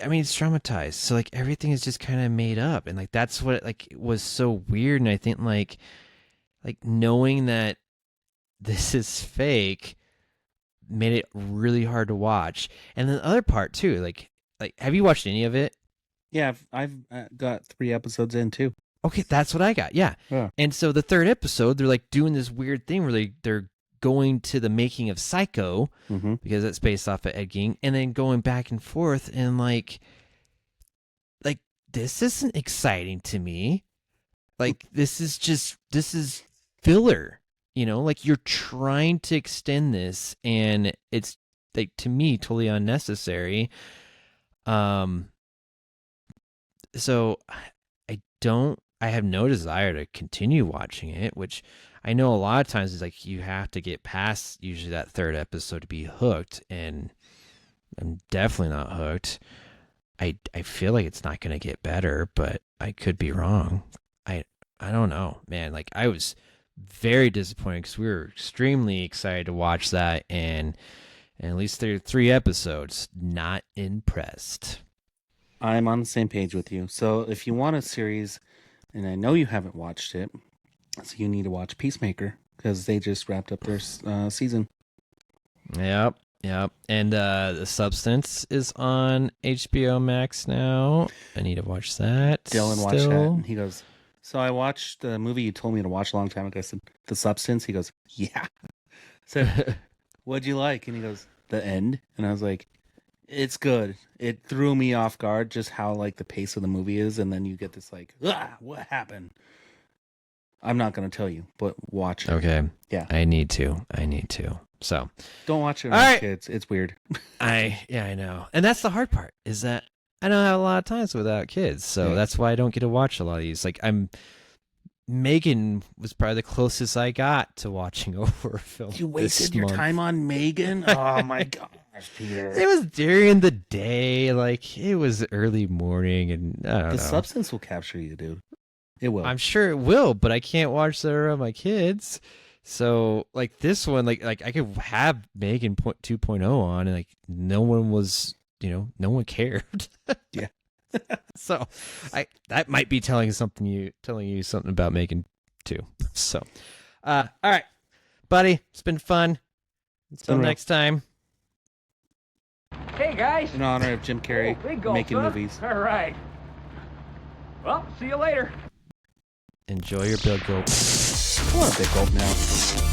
I mean, it's traumatized. So like everything is just kind of made up, and like that's what like was so weird. And I think like knowing that this is fake made it really hard to watch. And then the other part too, like have you watched any of it? Yeah, I've got 3 episodes in too. Okay, that's what I got. Yeah. And so the 3rd episode, they're like doing this weird thing where they're going to the making of Psycho, because it's based off of Ed Gein, and then going back and forth, and like this isn't exciting to me. Like this is filler, you know, like you're trying to extend this, and it's like, to me, totally unnecessary. So I have no desire to continue watching it, which I know a lot of times is like you have to get past usually that 3rd episode to be hooked, and I'm definitely not hooked. I feel like it's not going to get better, but I could be wrong. I don't know, man. Like I was very disappointed because we were extremely excited to watch that, and at least there are 3 episodes. Not impressed. I'm on the same page with you. So if you want a series, and I know you haven't watched it, so you need to watch Peacemaker, because they just wrapped up their season. Yep. And The Substance is on HBO Max now. I need to watch that. Dylan watched that, and he goes, so I watched the movie you told me to watch a long time ago. I said, The Substance? He goes, yeah. So what'd you like? And he goes, the end. And I was like, it's good. It threw me off guard just how like the pace of the movie is, and then you get this like, what happened? I'm not going to tell you, but watch it. Okay. Yeah. I need to. So don't watch it with kids. It's weird. I know. And that's the hard part, is that I don't have a lot of times without kids. So that's why I don't get to watch a lot of these. Like Megan was probably the closest I got to watching a horror film. You wasted your time on Megan? Oh my gosh, Peter. It was during the day. Like it was early morning, and I don't know. The Substance will capture you, dude. It will. I'm sure it will, but I can't watch that around my kids. So like this one, like I could have Megan 2.0 on, and like no one was, no one cared. Yeah. So that might be telling you something about Megan too. So, all right, buddy, it's been fun. Until next time. Hey guys. In honor of Jim Carrey making movies. All right. Well, see you later. Enjoy your big gulp. I want a big gulp now.